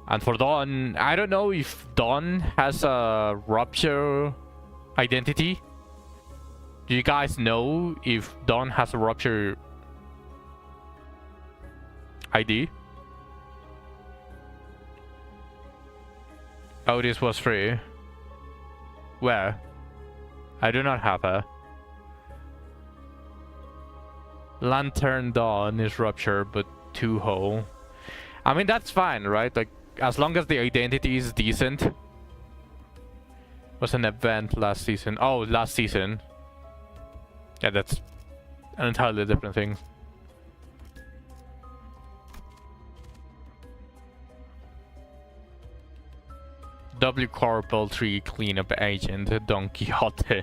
And for Dawn, I don't know if Dawn has a rupture identity. Do you guys know if Dawn has a rupture ID. Oh, this was free. Where? I do not have a. Lantern Dawn is ruptured, but 2 whole. I mean, that's fine, right? Like, as long as the identity is decent. Was an event last season. Oh, last season. Yeah, that's an entirely different thing. W Corporal 3 cleanup agent Don Quixote.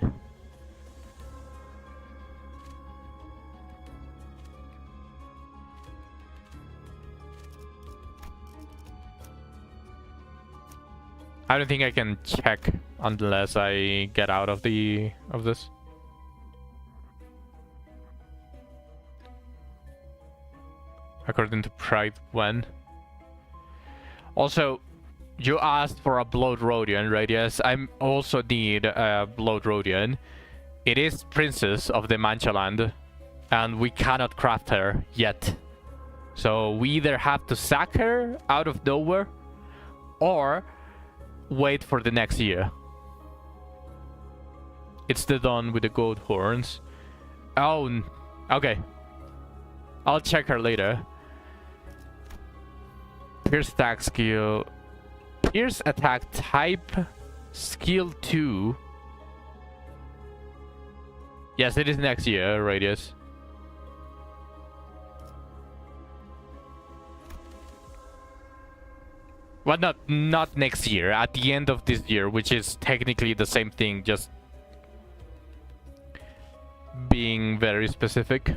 I don't think I can check unless I get out of this. According to Pride when. Also, you asked for a Blood Rhodian, right? Yes, I also need a Blood Rhodian. It is Princess of the Manchaland, and we cannot craft her yet. So we either have to sack her out of nowhere, or wait for the next year. It's the Dawn with the gold horns. Oh, okay. I'll check her later. Pierce attack skill. Pierce attack type skill 2. Yes, it is next year, Radius. Well, not next year. At the end of this year, which is technically the same thing, just being very specific.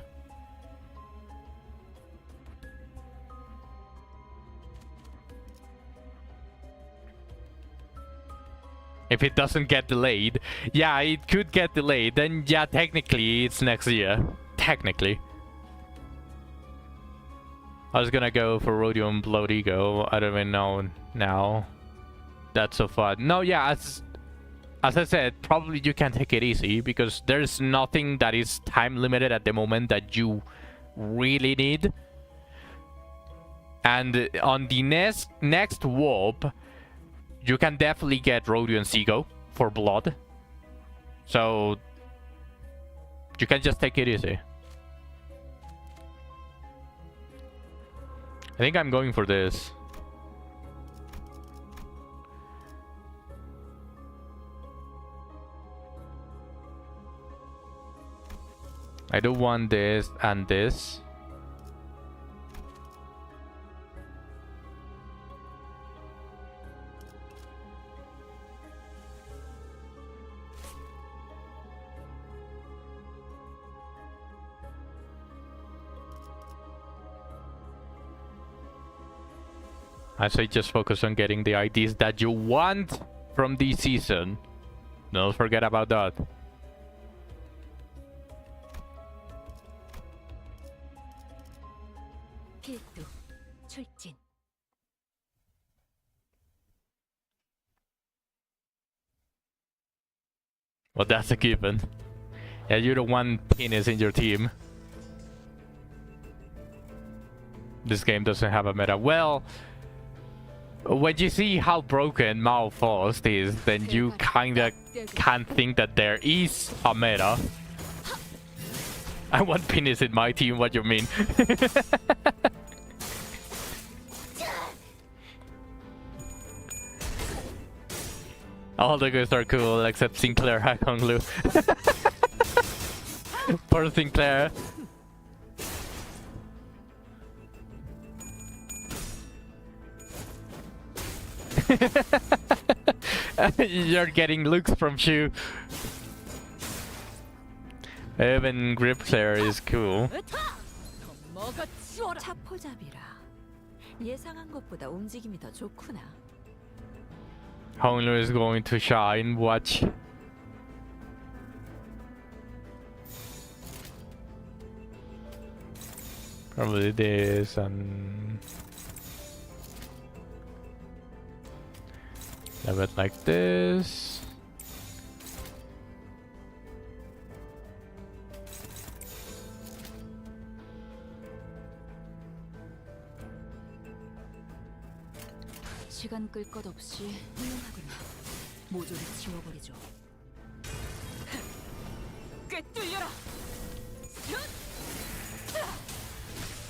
If it doesn't get delayed. Yeah, it could get delayed. Then, yeah, technically, it's next year. Technically. I was gonna go for Rhodium Blood Ego. I don't even know now. That's so fun. No, yeah, as I said, probably you can take it easy because there's nothing that is time limited at the moment that you really need. And on the next warp, you can definitely get Rhodium Seago for blood. So you can just take it easy. I think I'm going for this. I do want this and this. I say just focus on getting the IDs that you want from this season. Don't forget about that. 필두, 출진. Well, that's a given. Yeah, you're the one penis in your team. This game doesn't have a meta. Well, when you see how broken Mao Faust is, then you kinda can't think that there is a meta. I want penis in my team, what you mean? All the guys are cool except Sinclair Hakonglu. Poor Sinclair. You're getting looks from Shu. Even Grip Player is cool. 차포잡이라. 예상한 것보다 움직임이 더 좋구나. Honglu is going to shine. Watch. Probably this and have it like this. 시간 끌 것 없이 훌륭하구나. 모조리 치워버리죠. 꿰뚫려라.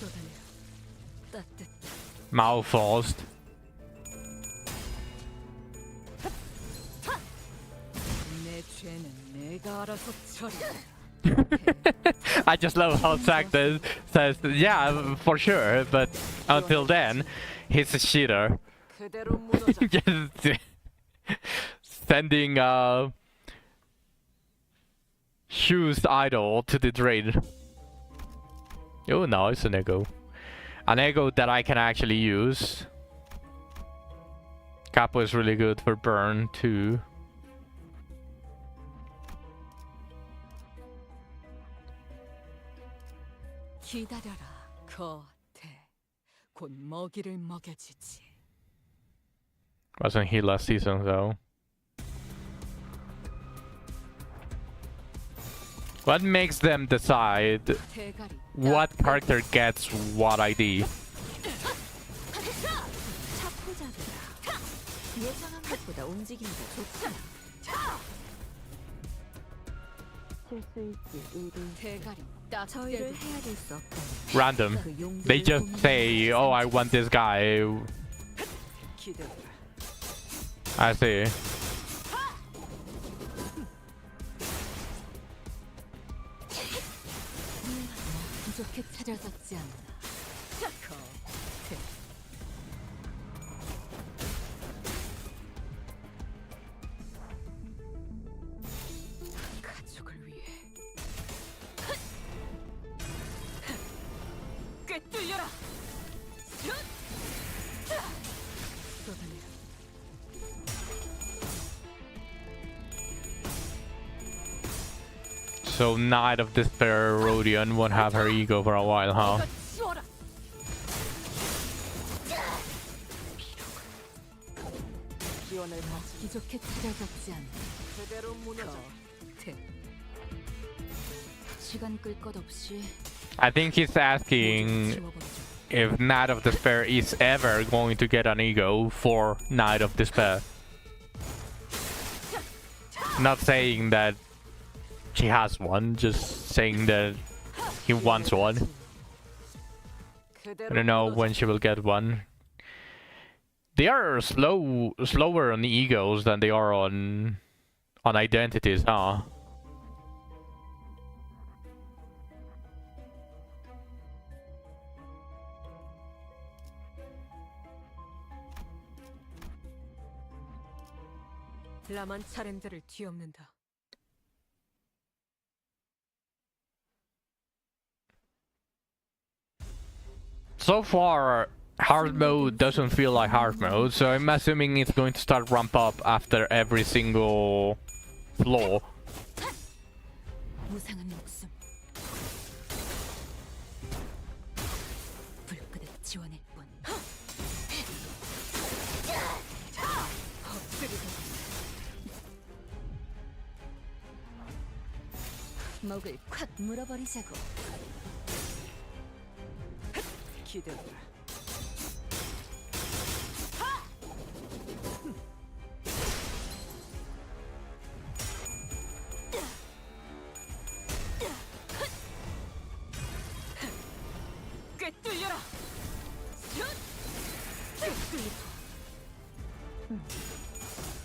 쏟아내. 따뜻. Mouthfast. 내 죄는 내가 알아서 처리. I just love how Zack says, yeah, for sure, but until then, he's a cheater. 그대로 무너져. Just sending a used idol to the trade. Oh no, it's an ego. An ego that I can actually use. Capo is really good for burn too. 기다려라. 거태. 곧 먹이를 먹여주지. Wasn't he last season though? What makes them decide 대가리. what character gets what ID? 차포자기다. 예상한 것보다 움직임이 좋구나. 실수일지 의도일지 대가리. 딱 저희를 헤아릴 수 없다면 Random. 그 용도를 They just 고민하는 say, oh, I want this guy. 기다려라. I see. 부족해 차려졌지 않나. 거태. 가족을 위해. 꿰뚫려라. 쏟아내라. So Knight of Despair Rodion won't have her ego for a while, huh? 치워라. 기원을 마치 기적해 차려졌지 않나. 그대로 무너져. 거태. 시간 끌 것 없이 I think he's asking 치워버리죠. if Knight of Despair is ever going to get an ego for Knight of Despair. Not saying that she has one, just saying that he wants one. I don't know when she will get one. They are slower on the egos than they are on identities, huh? 라만 차렌드를 뒤엎는다. So far, hard mode doesn't feel like hard mode, so I'm assuming it's going to start ramp up after every single floor. 무상한 목숨. 불끄득 지원일 뿐. 목을 콱 물어버리자고. 기대라. 꿰뚫려라.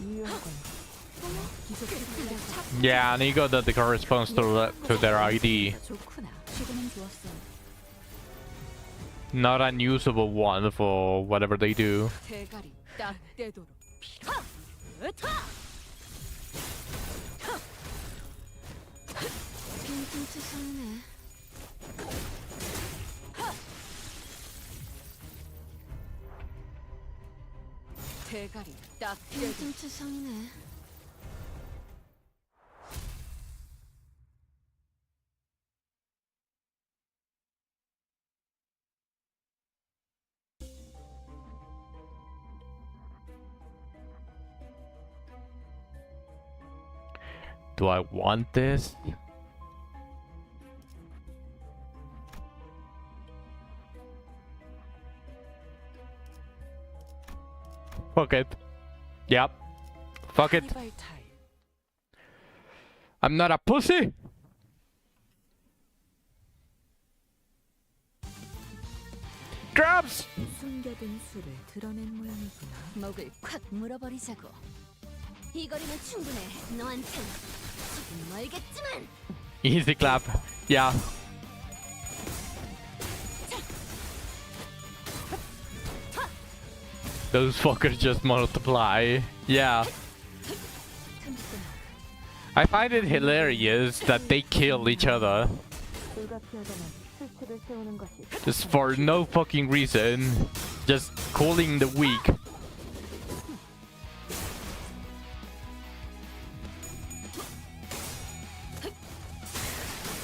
유효하군. Yeah, an ego that corresponds to their ID. 좋구나. 최근엔 좋았어. Not unusable one for whatever they do. 대가리 딱 떼도록. 빈틈치 섰네. 대가리 딱 떼도록. 빈틈치 섰네. Do I want this? Fuck it. Yep. Fuck it. 카니발 타임. I'm not a pussy. Grabs. 숨겨둔 수를 드러낸 모양이구나. 목을 콱 물어버리자고. 이 거리면 충분해. 너한텐 조금 멀겠지만. Easy clap. Yeah. Those fuckers just multiply. Yeah. I find it hilarious that they kill each other 불가피하다면 실체를 세우는 것이 just for no fucking reason. Just calling the weak.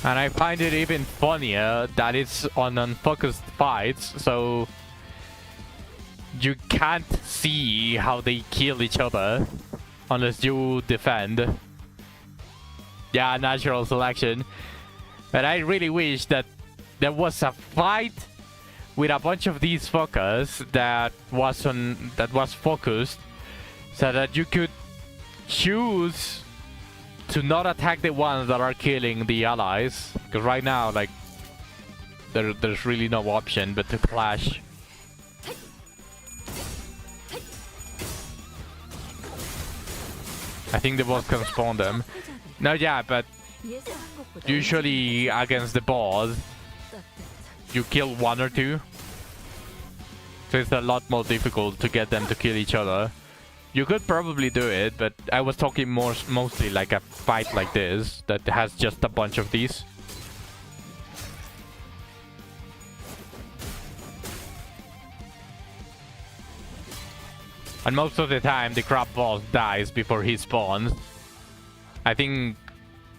And I find it even funnier that it's on unfocused fights, so you can't see how they kill each other unless you defend. Yeah, natural selection. But I really wish that there was a fight with a bunch of these fuckers that was focused, so that you could choose to not attack the ones that are killing the allies. Because right now, like, there's really no option but to clash. I think the boss can spawn them. No, yeah, but usually against the boss, you kill one or two. So it's a lot more difficult to get them to kill each other. You could probably do it, but I was talking mostly like a fight like this that has just a bunch of these. And most of the time the crab boss dies before he spawns. I think,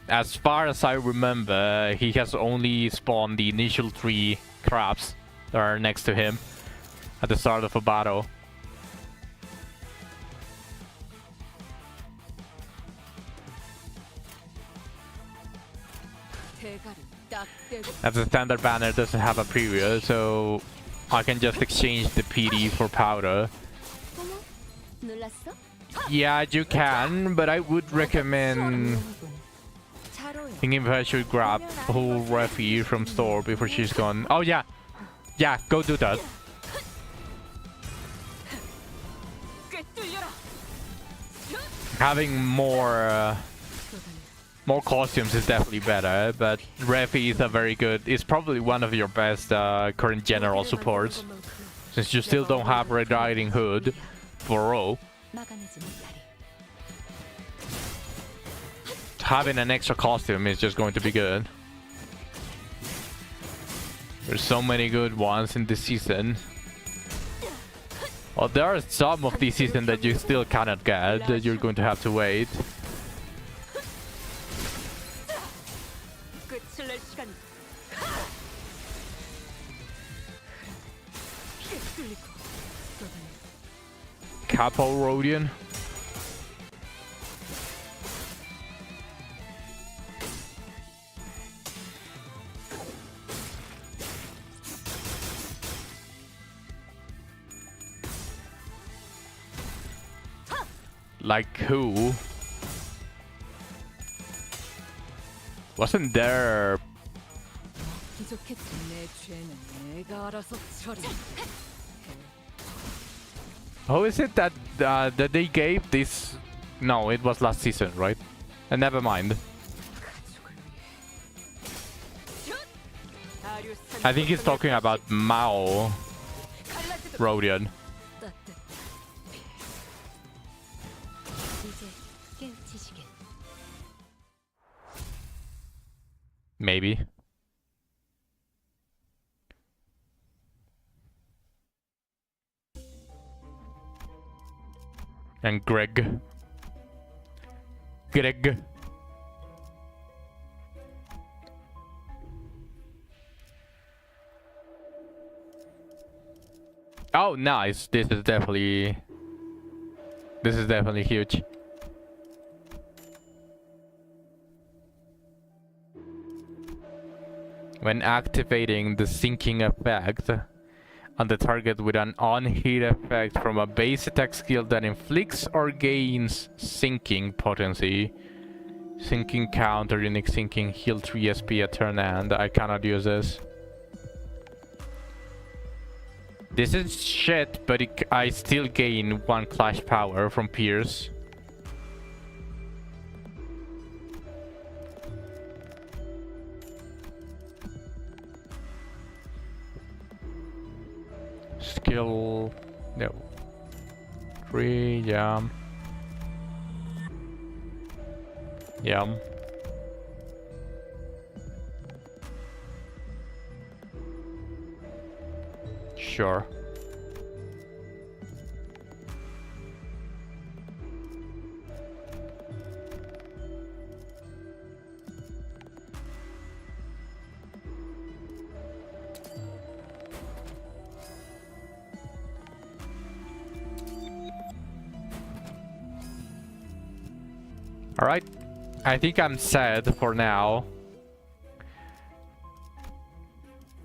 as far as I remember, he has only spawned the initial 3 crabs that are next to him at the start of a battle. As the standard banner doesn't have a preview, so I can just exchange the PD for powder. 놀랐어? Yeah, you can, but I would recommend thinking if I should grab a whole Refi from store before she's gone. Oh yeah, yeah, go do that. Having more costumes is definitely better, but Refi is a very good. It's probably one of your best current general supports, since you still don't have Red Riding Hood for Ro. Having an extra costume is just going to be good. There's so many good ones in this season. Well, there are some of this season that you still cannot get, that you're going to have to wait. Capo Rodian. Like who? Wasn't there... How is it that that they gave this? No, it was last season, right? And never mind. I think he's talking about Mao Rodian. Maybe. And Greg. Oh, nice. This is definitely huge. When activating the syncing effect, on the target with an on-hit effect from a base attack skill that inflicts or gains sinking potency. Sinking counter, unique sinking, heal 3 SP a turn, and I cannot use this. This is shit, but I still gain 1 clash power from Pierce. Skill... no. 3, yeah. Yeah. Sure. All right. I think I'm set for now.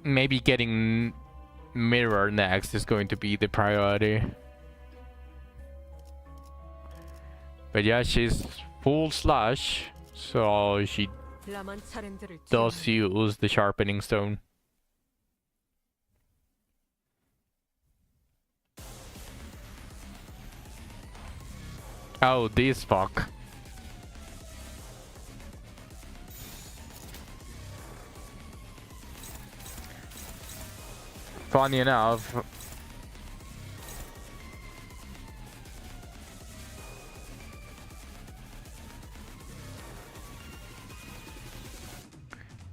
Maybe getting mirror next is going to be the priority. But yeah, she's full slash, so she 라만 차량들을 does use the sharpening stone. Oh, this fuck. Funny enough,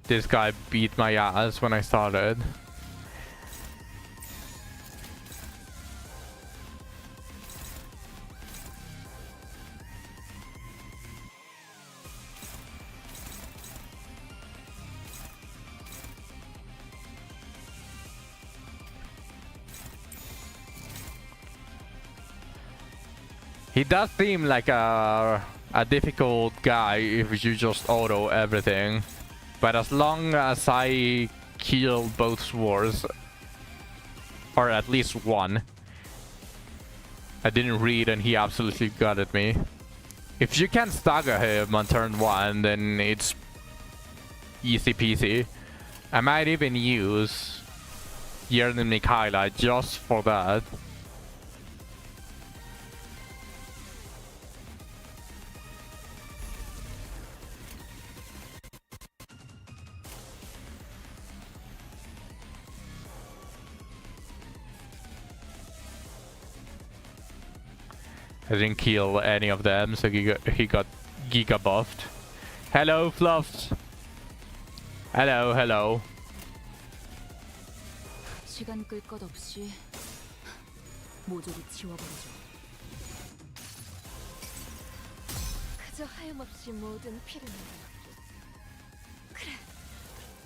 this guy beat my ass when I started. He does seem like a difficult guy if you just auto everything. But as long as I kill both swords, or at least one, I didn't read and he absolutely gutted me. If you can stagger him on turn 1, then it's easy peasy. I might even use Yernin Mikhaila just for that. I didn't kill any of them, so he got giga buffed. Hello, Fluffs. Hello, hello. 시간 끌 것 없이 모조리 지워버리죠. 그저 하염없이 모든 피를 내려놓고 그래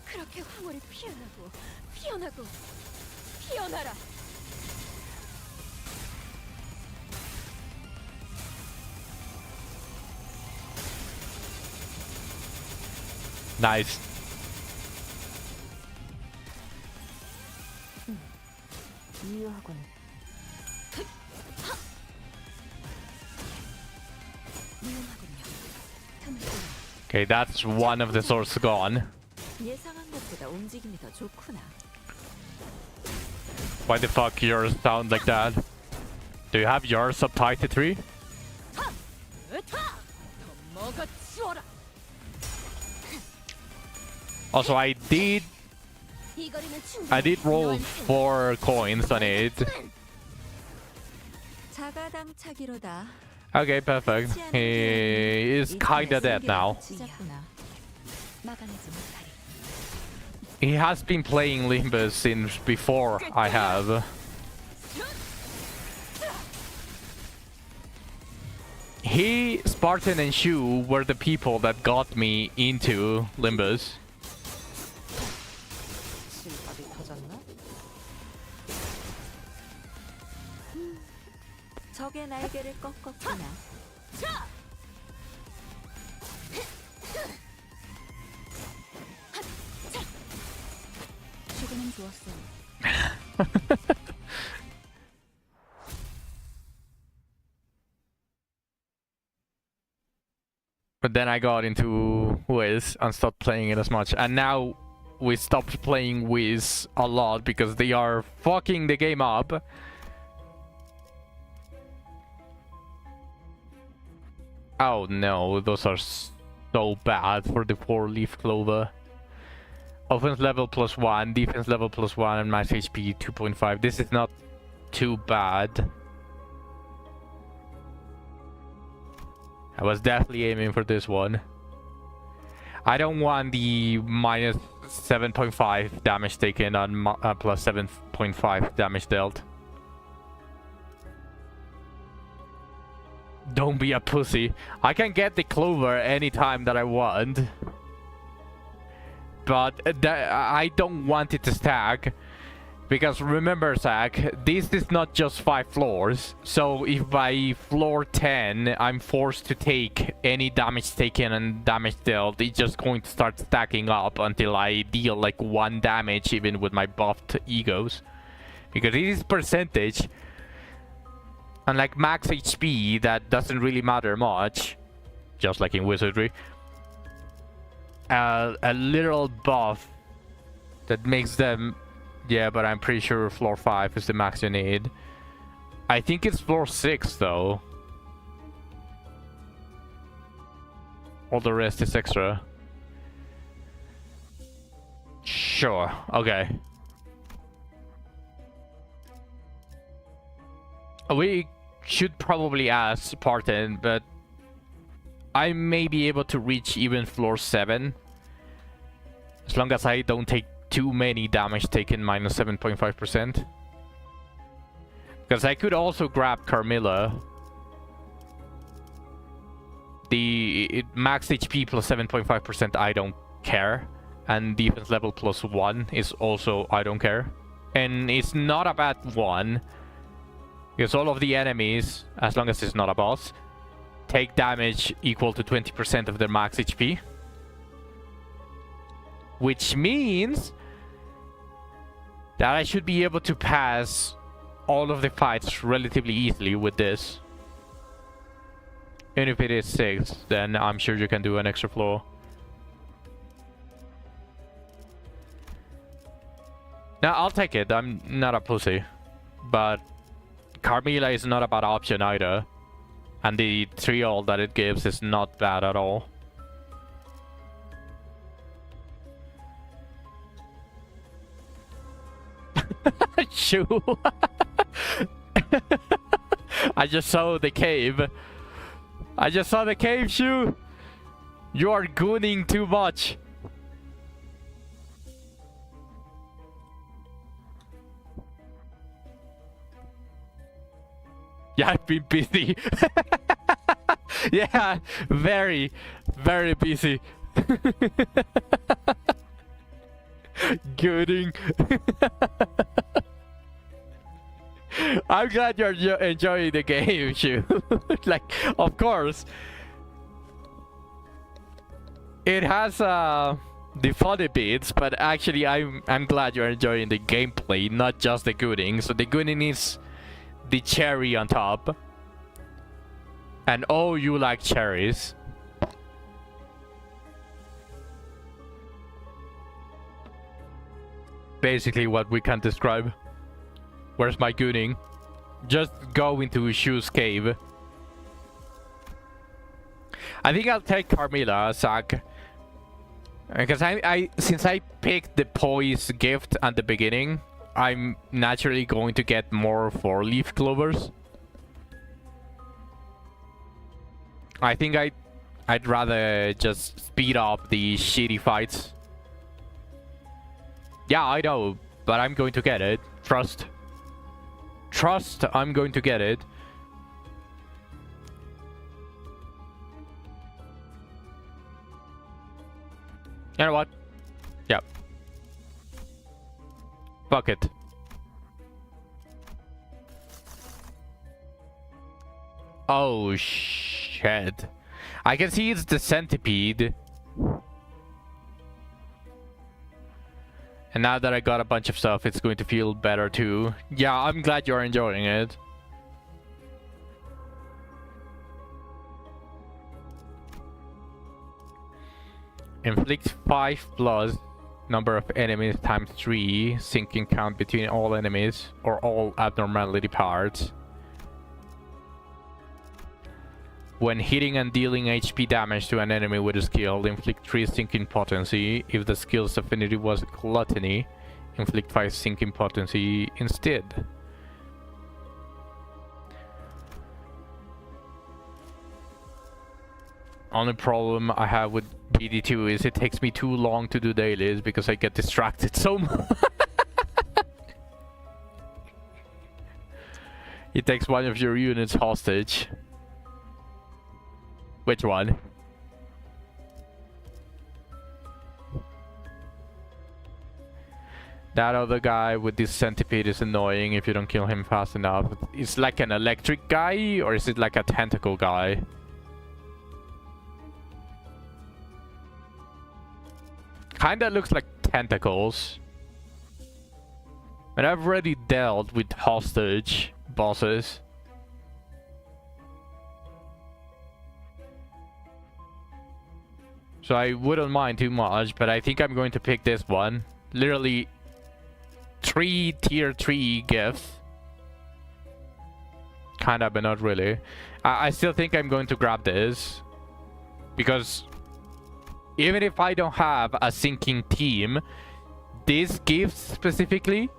그렇게 황홀히 피어나고 피어나고 피어나라. Nice. 유효하군. Okay, that's one of the swords gone. 예상한 것보다 움직임이 더 좋구나. Why the fuck yours sound like that? Do you have yours subtitled 3? Also, I did roll 4 coins on it. 자가당차기로다. Okay, perfect. He is kinda dead now. He has been playing Limbus since before I have. He, Spartan, and Shu were the people that got me into Limbus. 적의 날개를 꺾었구나. 죽음은 좋았어. But then I got into Wiz and stopped playing it as much. And now we stopped playing Wiz a lot because they are fucking the game up. Oh no, those are so bad for the 4-leaf clover. Offense level +1, defense level +1, and max HP 2.5. This is not too bad. I was definitely aiming for this one. I don't want the minus 7.5 damage taken on plus 7.5 damage dealt. Don't be a pussy. I can get the clover anytime that I want. But I don't want it to stack. Because remember, Zach, this is not just 5 floors. So if by floor 10 I'm forced to take any damage taken and damage dealt, it's just going to start stacking up until I deal like 1 damage even with my buffed egos. Because it is percentage. And like max HP, that doesn't really matter much. Just like in Wizardry. A little buff that makes them... Yeah, but I'm pretty sure floor 5 is the max you need. I think it's floor 6 though. All the rest is extra. Sure, okay. We should probably ask Spartan, but I may be able to reach even floor 7. As long as I don't take too many damage taken minus 7.5%. Because I could also grab Carmilla. The max HP plus 7.5% I don't care. And defense level +1 is also I don't care. And it's not a bad one. Because all of the enemies, as long as it's not a boss, take damage equal to 20% of their max HP. Which means that I should be able to pass all of the fights relatively easily with this. And if it is 6, then I'm sure you can do an extra floor. Now, I'll take it. I'm not a pussy. But Carmilla is not a bad option either. And the trial that it gives is not bad at all. Shoo. I just saw the cave. I just saw the cave, Shoo. You are gooning too much. Yeah, I've been busy. Yeah, very, very busy. Gooning. I'm glad you're enjoying the game, Shu. Like, of course. It has the funny bits, but actually I'm glad you're enjoying the gameplay, not just the gooning. So the gooning is the cherry on top. And oh, you like cherries. Basically what we can describe. Where's my gooning? Just go into Shu's cave. I think I'll take Carmilla, Zach. Because since I picked the poise gift at the beginning, I'm naturally going to get more 4-leaf clovers. I think I'd rather just speed up the shitty fights. Yeah, I know, but I'm going to get it. Trust. Trust, I'm going to get it. You know what? Yep. Fuck it. Oh shit. I can see it's the centipede. And now that I got a bunch of stuff, it's going to feel better too. Yeah, I'm glad you're enjoying it. Inflict 5 plus number of enemies times 3, sinking count between all enemies or all abnormality parts. When hitting and dealing HP damage to an enemy with a skill, inflict 3 sinking potency. If the skill's affinity was gluttony, inflict 5 sinking potency instead. Only problem I have with BD2 is it takes me too long to do dailies because I get distracted so much. It takes one of your units hostage. Which one? That other guy with this centipede is annoying if you don't kill him fast enough. It's like an electric guy, or is it like a tentacle guy? Kinda looks like tentacles. And I've already dealt with hostage bosses. So I wouldn't mind too much, but I think I'm going to pick this one. Literally 3 tier 3 gifts. Kinda, but not really. I still think I'm going to grab this. Because even if I don't have a sinking team, these gifts specifically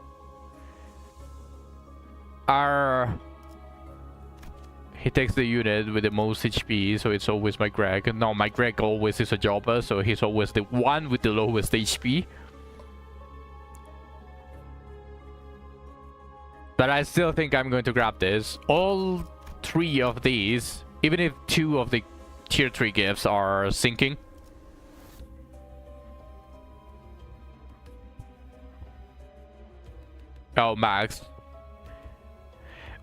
are... He takes the unit with the most HP, so it's always my Greg. No, my Greg always is a jobber, so he's always the one with the lowest HP. But I still think I'm going to grab this. All 3 of these, even if 2 of the tier 3 gifts are sinking. Oh, max.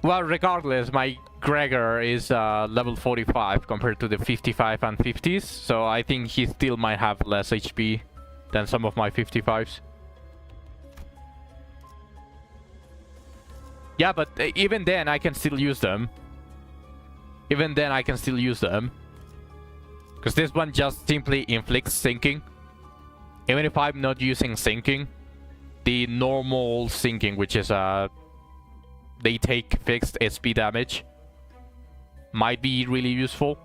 Well, regardless, my Gregor is level 45 compared to the 55 and 50s, so I think he still might have less HP than some of my 55s. Yeah, but even then I can still use them. Even then I can still use them. Because this one just simply inflicts sinking. Even if I'm not using sinking, the normal sinking, which is they take fixed SP damage, might be really useful.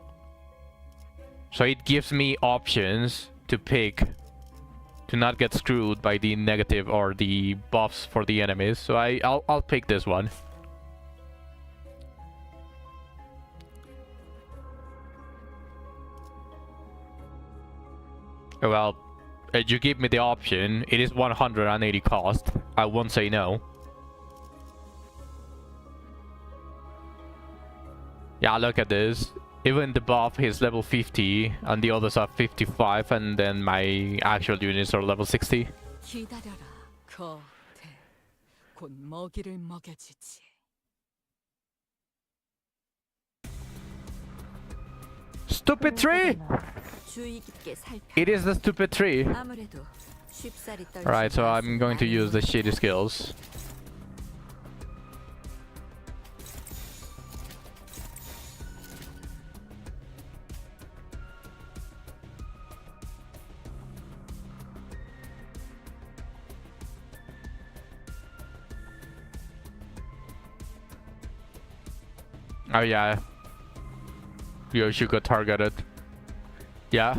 So it gives me options to pick to not get screwed by the negative or the buffs for the enemies. So I'll pick this one. Well, you give me the option. It is 180 cost. I won't say no. Yeah, look at this. Even the buff is level 50 and the others are 55, and then my actual units are level 60. 기다려라, 거대. 곧 먹이를 먹여주지. Stupid tree! 주의 깊게 살펴. It is the stupid tree. 아무래도 쉽사리 떨지. Alright, so I'm going to use the shitty skills. Oh yeah. Yoshi got targeted. Yeah.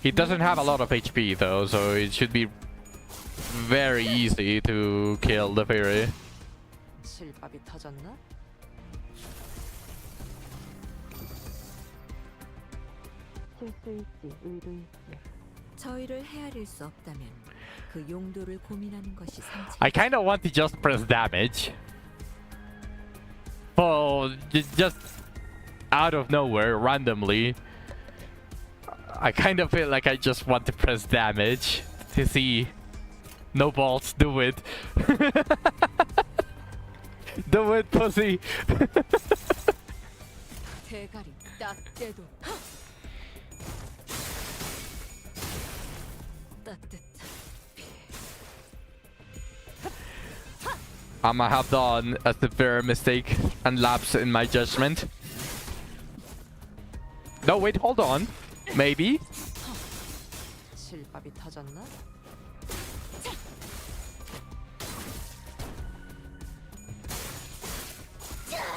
He doesn't have a lot of HP though, so it should be very easy to kill the fairy. 실밥이 터졌나? 실수 있지, 의도 있지. 저희를 헤아릴 수 없다면 그 용도를 고민하는 것이 상책. I kind of want to just press damage. Oh, just out of nowhere, randomly. I kind of feel like I just want to press damage to see. No balls, do it. Do it, pussy. 대가리 딱 떼도 따뜻한 피. I might have done a severe mistake and lapse in my judgment. No, wait, hold on. Maybe. 실밥이 터졌나?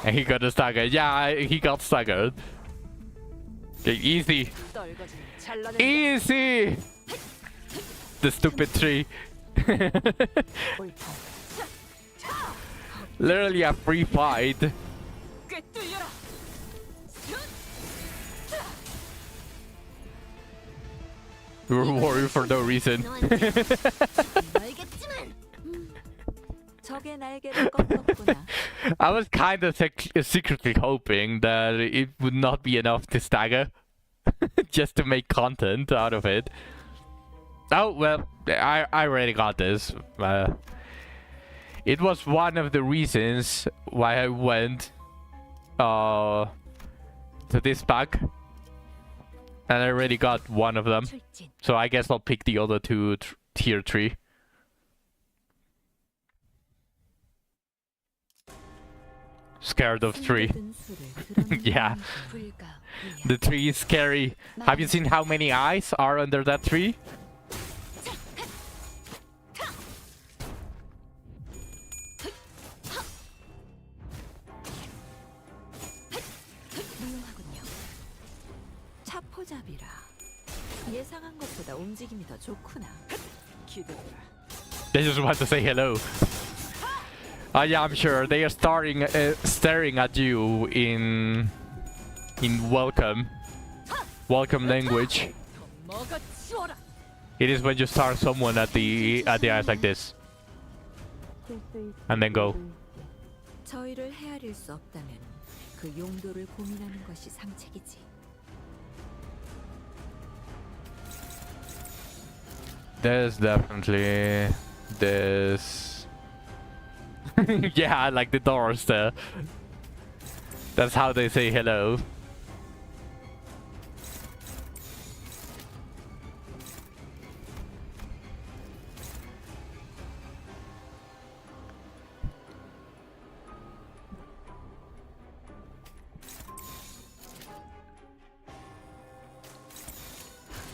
And he got a stagger. Yeah, he got staggered. Okay, easy. 떨거지는 잘라낸다. Easy! The stupid tree. 옳다. Literally a free fight. 꿰뚫려라. We were worried for no reason. 적의 날개를 꺾었구나. I was kind of secretly hoping that it would not be enough to stagger. Just to make content out of it. Oh, well, I already got this. It was one of the reasons why I went to this pack. And I already got one of them. 출진. So I guess I'll pick the other two tier 3. Scared of 3. Yeah. 불가. The tree is scary. Have you seen how many eyes are under that tree? 무용하군요. 차포잡이라. 예상한 것보다 움직임이 더 좋구나. 기대해라. They just want to say hello. Yeah, I'm sure they are staring at you in welcome language. 뭐가 치워라. It is when you start someone at the eyes like this and then go. 저희를 헤아릴 수 없다면 그 용도를 고민하는 것이 상책이지. There's definitely this. Yeah, like the doors there. That's how they say hello.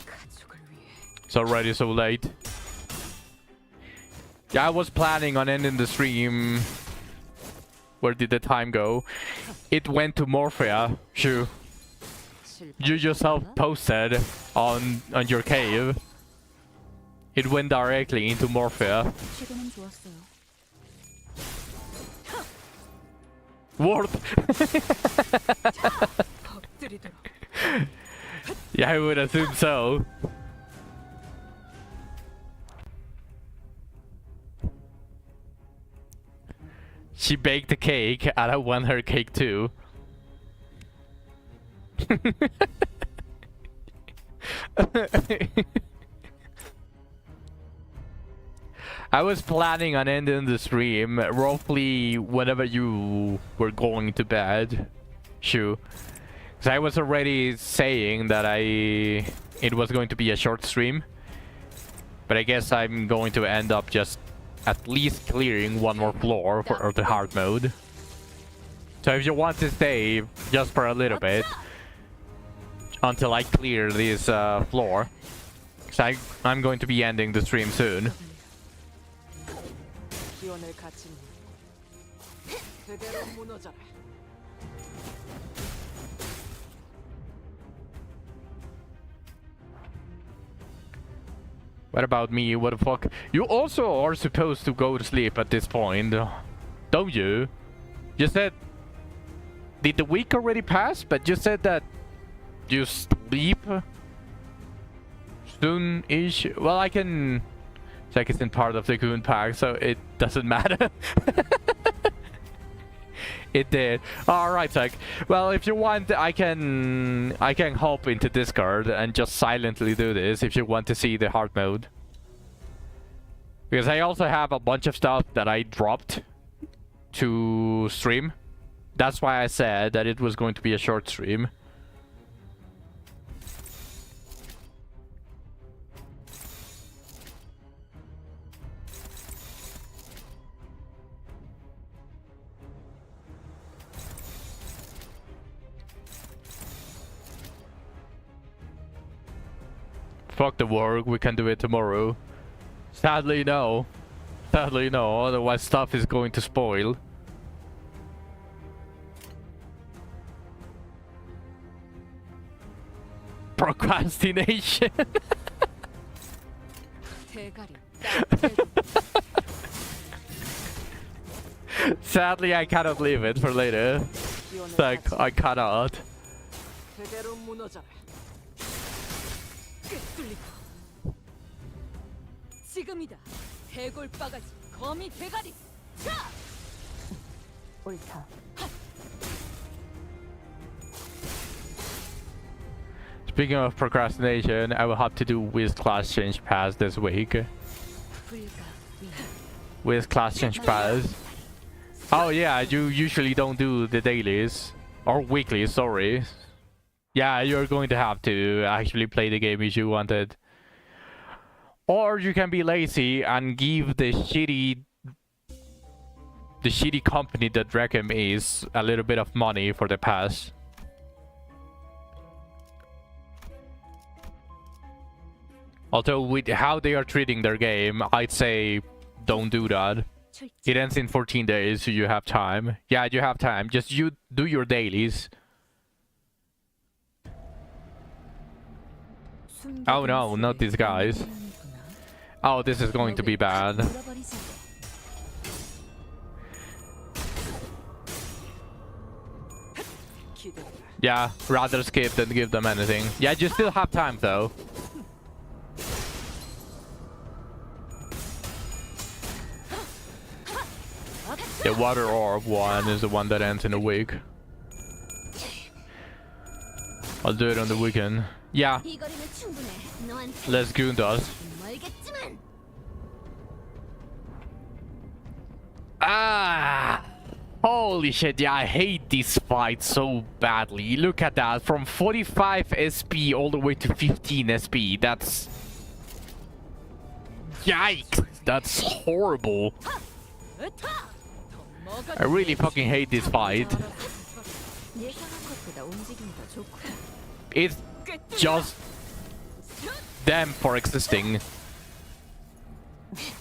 가족을 위해. It's already so late. Yeah, I was planning on ending the stream. Where did the time go? It went to Morphia. Sure. You yourself posted on your cave. It went directly into Morphia. 최근은 좋았어요. Worth. 엎드리도록. Yeah, I would assume so. She baked a cake, and I want her cake too. I was planning on ending the stream roughly whenever you were going to bed. Shoo. Because I was already saying that it was going to be a short stream. But I guess I'm going to end up just at least clearing one more floor for the hard mode. So if you want to stay just for a little bit until I clear this floor, because I'm going to be ending the stream soon. 기원을 갖춘 그대로 무너져라. What about me? What the fuck? You also are supposed to go to sleep at this point, don't you? You said... Did the week already pass? But you said that you sleep soon-ish. Well, I can check it's in part of the Goon Pack, so it doesn't matter. It did. Alright, Zach. Well, if you want, I can hop into Discord and just silently do this if you want to see the hard mode. Because I also have a bunch of stuff that I dropped to stream. That's why I said that it was going to be a short stream. Fuck the work, we can do it tomorrow. Sadly, no. Sadly, no, otherwise stuff is going to spoil. Procrastination. 대가리. Sadly, I cannot leave it for later. It's like, I cannot. 제대로 무너져라. 꿰뚫리고. 지금이다. 해골 바가지. 거미 대가리. 자! 옳다. Speaking of procrastination, I will have to do with class change pass this week. With class change pass. Oh yeah, you usually don't do the dailies. Or weekly, sorry. Yeah, you're going to have to actually play the game if you wanted. Or you can be lazy and give the shitty company that Reckham is a little bit of money for the pass. Although with how they are treating their game, I'd say don't do that. It ends in 14 days, so you have time. Yeah, you have time. Just you do your dailies. Oh no, not these guys. Oh, this is going to be bad. Yeah, rather skip than give them anything. Yeah, you still have time though. The water orb one is the one that ends in a week. I'll do it on the weekend. Yeah. Let's goon us. Ah! Holy shit, yeah, I hate this fight so badly. Look at that, from 45 SP all the way to 15 SP. That's... Yikes! That's horrible. I really fucking hate this fight. It's just them for existing.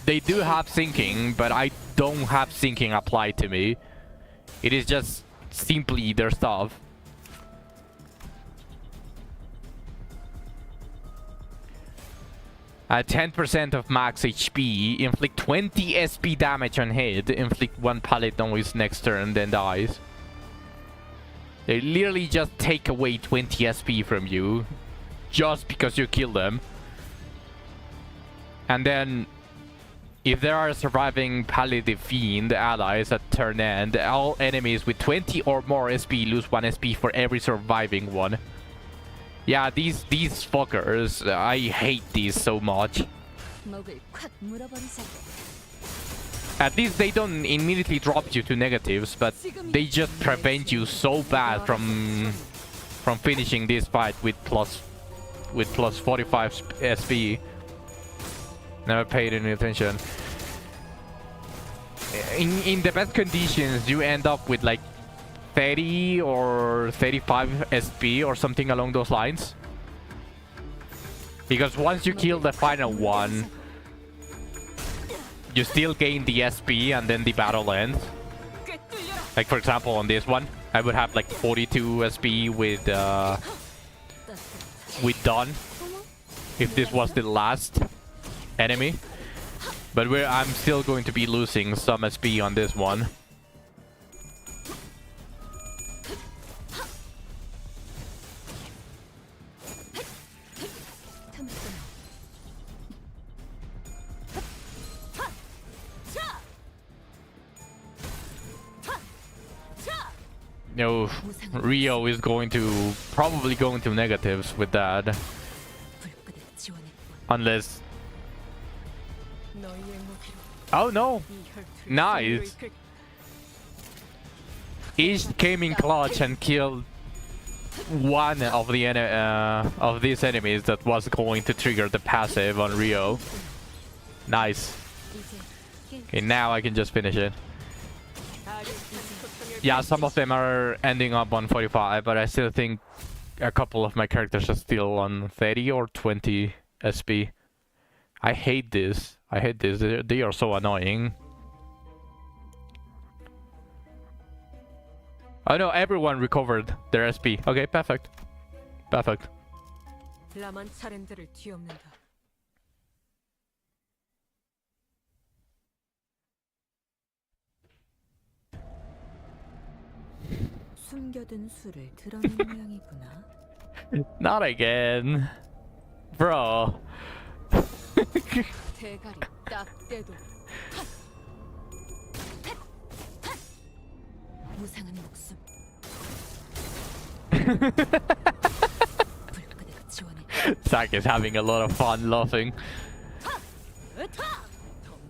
They do have syncing, but I don't have syncing applied to me. It is just simply their stuff. At 10% of max HP, inflict 20 SP damage on hit, inflict 1 pallet noise next turn, then dies. They literally just take away 20 SP from you, just because you kill them. And then, if there are surviving palliative fiend allies at turn end, all enemies with 20 or more SP lose 1 SP for every surviving one. Yeah, these fuckers, I hate these so much. At least they don't immediately drop you to negatives, but they just prevent you so bad from finishing this fight with plus 45 SP. Never paid any attention. In the best conditions, you end up with like 30 or 35 SP or something along those lines. Because once you kill the final one, you still gain the SP and then the battle ends. Like for example on this one, I would have like 42 SP with done if this was the last enemy. But I'm still going to be losing some SP on this one. No, Rio is probably going to negatives with that. Unless... Oh no! Nice! East came in clutch and killed one of the of these enemies that was going to trigger the passive on Rio. Nice. Okay, now I can just finish it. Yeah, some of them are ending up on 45, but I still think a couple of my characters are still on 30 or 20. SB. I hate this. I hate this. They are so annoying. Oh no, everyone recovered their SP. Okay, perfect. Perfect. 라만 차렌들을 뒤엎는다. 숨겨둔 수를 드러낸 모양이구나. Not again. Bro. 대가리 딱 떼도 무상한 목숨. 불그대로 지원해. Zach is having a lot of fun laughing.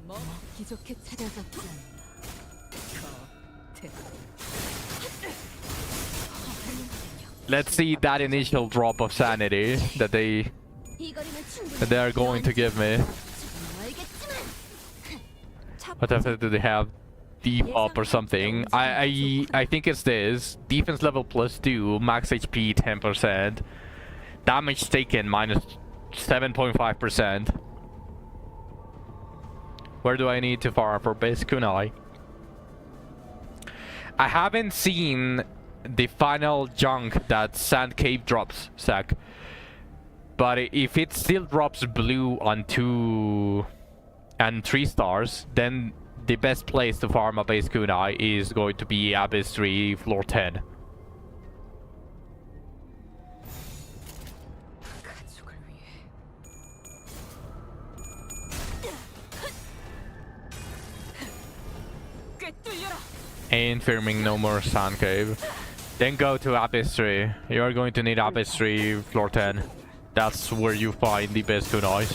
먹기 좋게 차려졌지 않나. Let's see that initial drop of sanity that they are going to give me. What if do they have? Deep up or something. I think it's this. Defense level +2, max HP 10%, damage taken minus 7.5%. Where do I need to farm for base kunai? I haven't seen the final junk that Sand Cave drops, Zach. But if it still drops blue on 2 and 3 stars, then the best place to farm a base kunai is going to be Abyss 3, floor 10. 가족을 위해. 꿰뚫려라. Ain't farming no more Sand Cave. Then go to Abyss 3. You are going to need Abyss 3, floor 10. That's where you find the best kunais.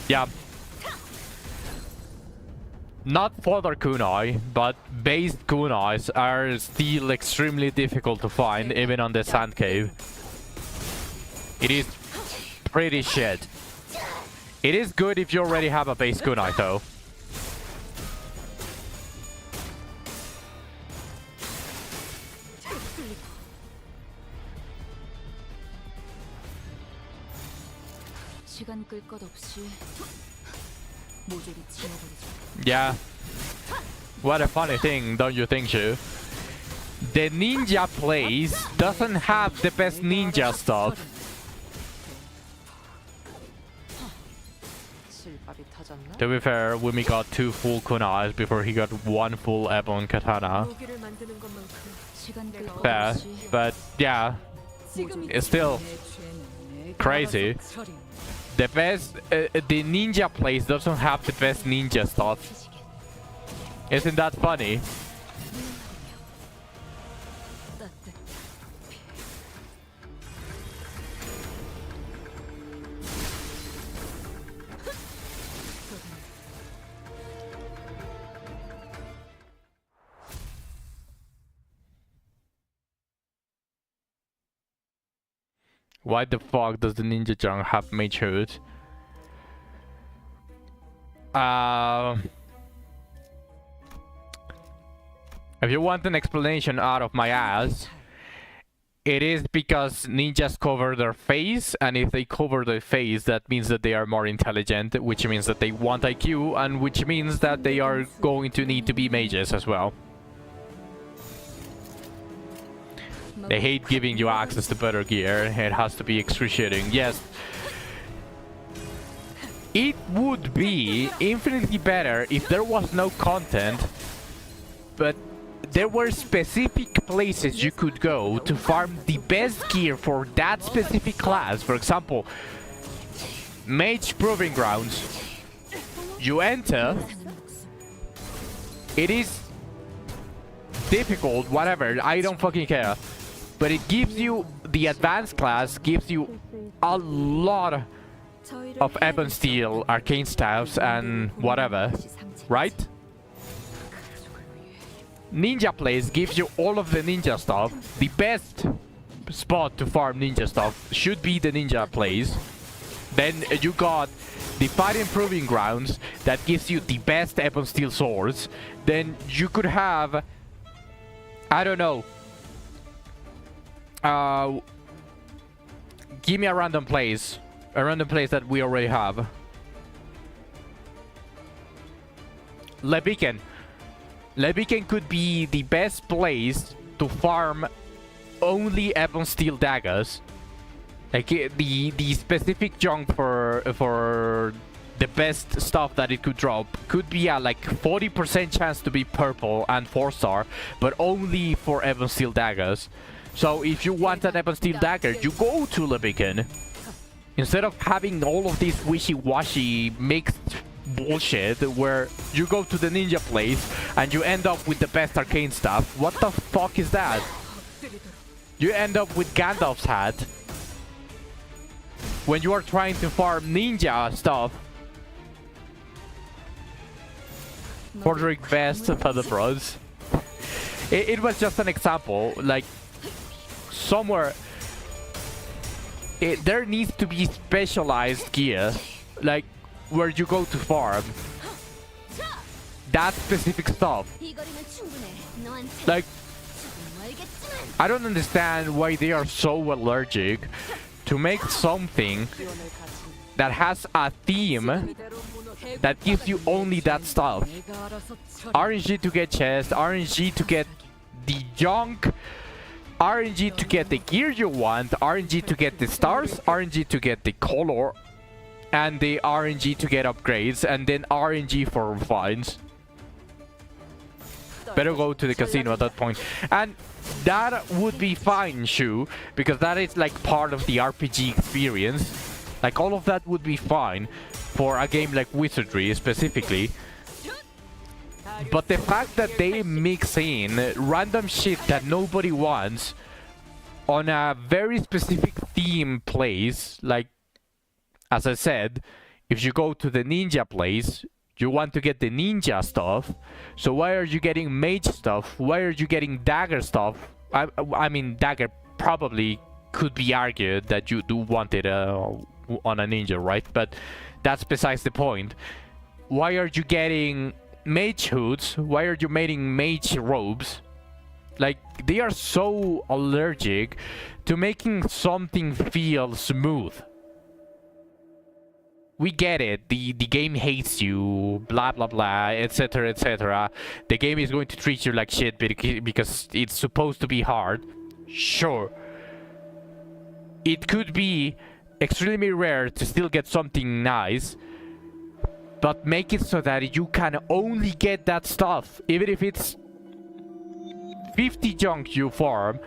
Yeah. Not fodder kunai, but based kunais are still extremely difficult to find, even on the Sand Cave. It is pretty shit. It is good if you already have a base kunai, though. 시간 끌 것 없이 모조리 지워버리자. Yeah. What a funny thing, don't you think, Shu? The ninja place doesn't have the best ninja stuff. 실밥이 터졌나? To be fair, Wumi got 2 full kunais before he got 1 full ebon katana. 무기를 만드는 것만큼 시간 끌 것 Fair, 없이 but yeah, it's still crazy. The best, the ninja place doesn't have the best ninja stuff. Isn't that funny? Why the fuck does the ninja junk have mage hood? If you want an explanation out of my ass, it is because ninjas cover their face, and if they cover their face, that means that they are more intelligent, which means that they want IQ, and which means that they are going to need to be mages as well. They hate giving you access to better gear. It has to be excruciating. Yes. It would be infinitely better if there was no content, but there were specific places you could go to farm the best gear for that specific class. For example, Mage Proving Grounds. You enter. It is difficult, whatever. I don't fucking care. But it gives you, the advanced class gives you a lot of Ebon Steel, Arcane Staffs, and whatever, right? Ninja Place gives you all of the ninja stuff. The best spot to farm ninja stuff should be the Ninja Place. Then you got the Fighting Proving Grounds that gives you the best Ebon Steel swords. Then you could have, I don't know, Give me a random place. A random place that we already have. Le Beacon. Le Beacon could be the best place to farm only Ebon Steel daggers. Like the specific junk for the best stuff that it could drop could be a like 40% chance to be purple and 4-star, but only for Ebon Steel daggers. So if you want an Ebon Steel dagger, you go to Le Beacon. Instead of having all of this wishy-washy mixed bullshit where you go to the ninja place and you end up with the best arcane stuff. What the fuck is that? You end up with Gandalf's hat when you are trying to farm ninja stuff. Fordrick Best for the bros. It was just an example. Like somewhere there needs to be specialized gear, like where you go to farm that specific stuff. Like I don't understand why they are so allergic to make something that has a theme that gives you only that stuff. RNG to get chest, RNG to get the junk, RNG to get the gear you want, RNG to get the stars, RNG to get the color, and the RNG to get upgrades, and then RNG for fines. Better go to the casino at that point. And that would be fine, Shu, because that is like part of the RPG experience. Like all of that would be fine for a game like Wizardry specifically. But the fact that they mix in random shit that nobody wants on a very specific theme place, like as I said, if you go to the ninja place, you want to get the ninja stuff. So why are you getting mage stuff? Why are you getting dagger stuff? I mean, dagger probably could be argued that you do want it on a ninja, right? But that's besides the point. Why are you getting mage hoods? Why are you making mage robes? Like, they are so allergic to making something feel smooth. We get it. The game hates you, blah blah blah, etc etc. The game is going to treat you like shit because it's supposed to be hard. Sure. It could be extremely rare to still get something nice, but make it so that you can only get that stuff, even if it's 50 junk you farm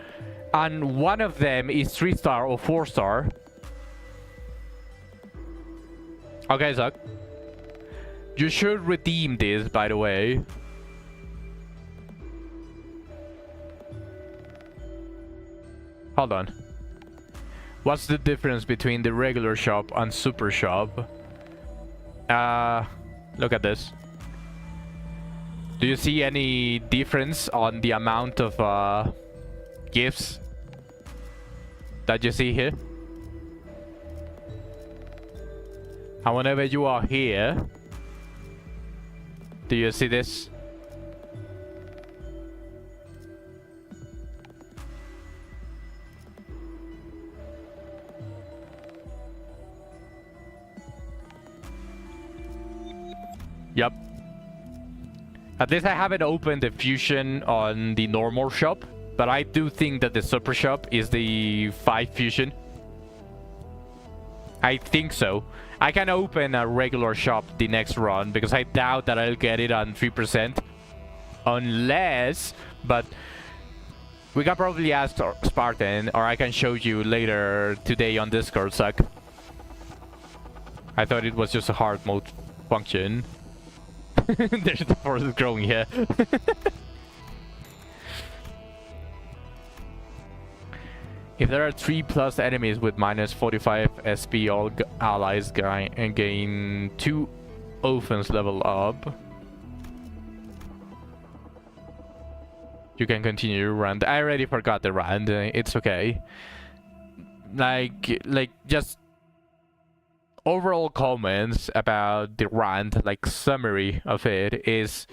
and one of them is 3-star or 4-star. Okay, Zuck. You should redeem this, by the way. Hold on. What's the difference between the regular shop and super shop? Look at this. Do you see any difference on the amount of gifts that you see here? And whenever you are here, do you see this? Yep. At least I haven't opened the fusion on the normal shop, but I do think that the super shop is the 5 fusion. I think so. I can open a regular shop the next run because I doubt that I'll get it on 3%. Unless, but we can probably ask Spartan, or I can show you later today on Discord, Suck. I thought it was just a hard mode function. There's the forest growing here. If there are 3+ enemies with minus 45 SP, all allies gain 2 offense level up. You can continue your run. I already forgot the run. It's okay. Like just overall comments about the rant, like summary of it is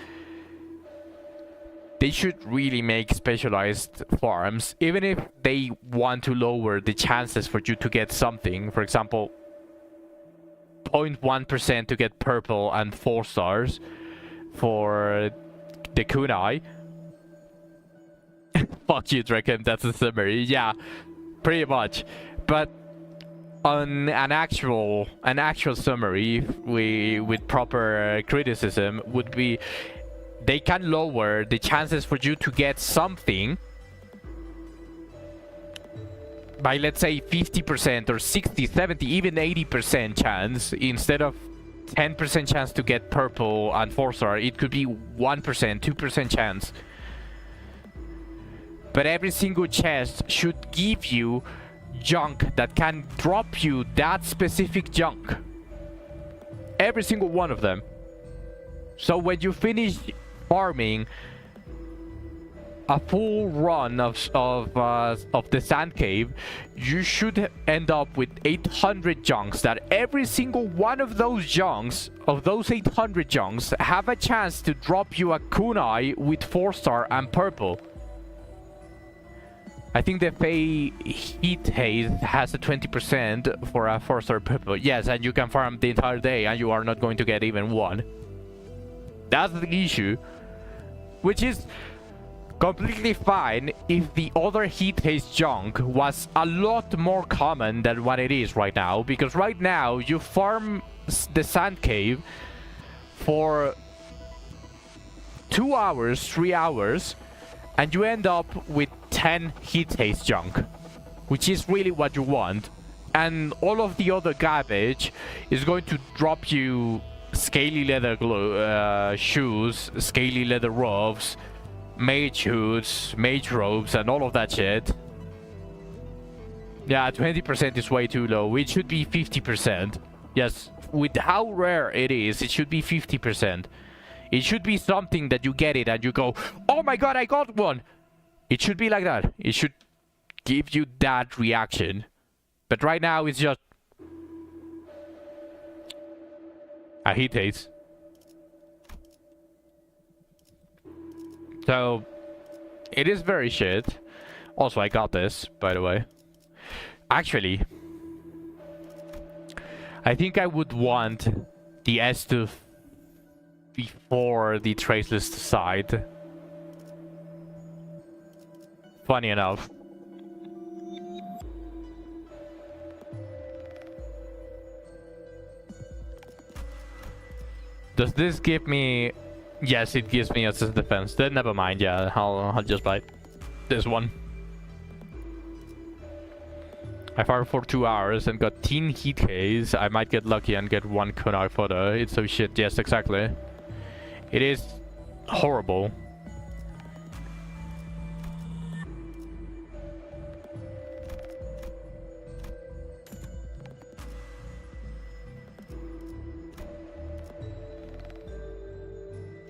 they should really make specialized farms, even if they want to lower the chances for you to get something. For example, 0.1% to get purple and 4 stars for the kunai. Fuck you, Draken, that's the summary. Yeah, pretty much. But on an actual summary with proper criticism would be, they can lower the chances for you to get something by, let's say, 50% or 60, 70, even 80% chance. Instead of 10% chance to get purple and 4-star, it could be 1%, 2% chance. But every single chest should give you junk that can drop you that specific junk. Every single one of them. So when you finish farming a full run of the sand cave, you should end up with 800 junks. That every single one of those junks, of those 800 junks, have a chance to drop you a kunai with 4-star and purple. I think the Fey Heat Haze has a 20% for a 4-star purple. Yes, and you can farm the entire day and you are not going to get even one. That's the issue. Which is completely fine if the other Heat Haze junk was a lot more common than what it is right now. Because right now, you farm the Sand Cave for 2 hours, 3 hours, and you end up with 10 Heat Haze junk, which is really what you want. And all of the other garbage is going to drop you scaly leather shoes, scaly leather robes, mage hoods, mage robes, and all of that shit. Yeah, 20% is way too low. It should be 50%. Yes, with how rare it is, it should be 50%. It should be something that you get it and you go, oh my god, I got one! It should be like that. It should give you that reaction. But right now, it's just a Heat Haze. So, it is very shit. Also, I got this, by the way. Actually, I think I would want the S2 before the Traceless side. Funny enough. Does this give me... Yes, it gives me assist defense. Then never mind, yeah, I'll just buy this one. I farmed for 2 hours and got 10 Heat Haze. I might get lucky and get 1 kunai photo. It's so shit, yes, exactly. It is horrible.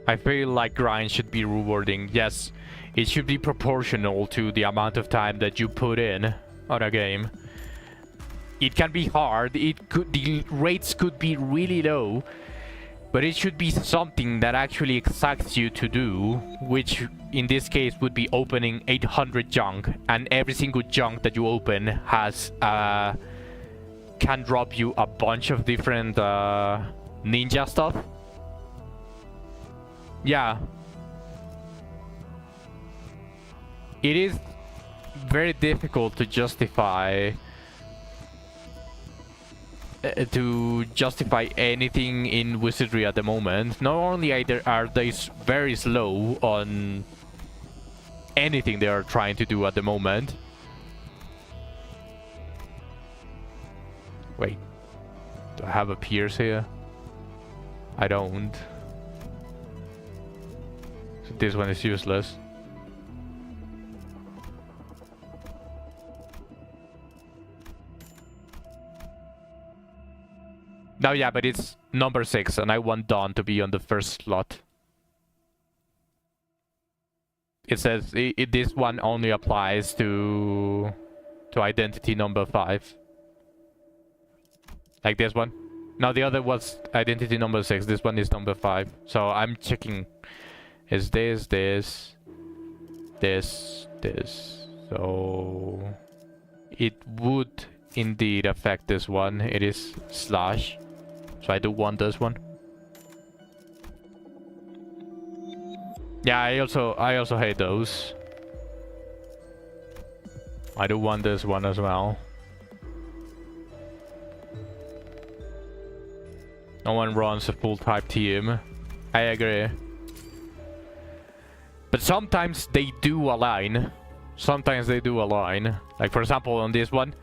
I feel like grind should be rewarding. Yes, it should be proportional to the amount of time that you put in on a game. It can be hard. The rates could be really low, but it should be something that actually excites you to do, which in this case would be opening 800 junk, and every single junk that you open has can drop you a bunch of different ninja stuff. Yeah. It is very difficult to justify anything in Wizardry at the moment. Not only are they very slow on anything they are trying to do at the moment. Wait. Do I have a Pierce here? I don't. So this one is useless. No, yeah, but it's number 6, and I want Dawn to be on the first slot. It says this one only applies to identity number 5. Like this one. No, the other was identity number 6. This one is number 5. So I'm checking. Is this? this. So it would indeed affect this one. It is slash. So I do want this one. Yeah, I also hate those. I do want this one as well. No one runs a full type team. I agree. But sometimes they do align. Sometimes they do align. Like for example on this one,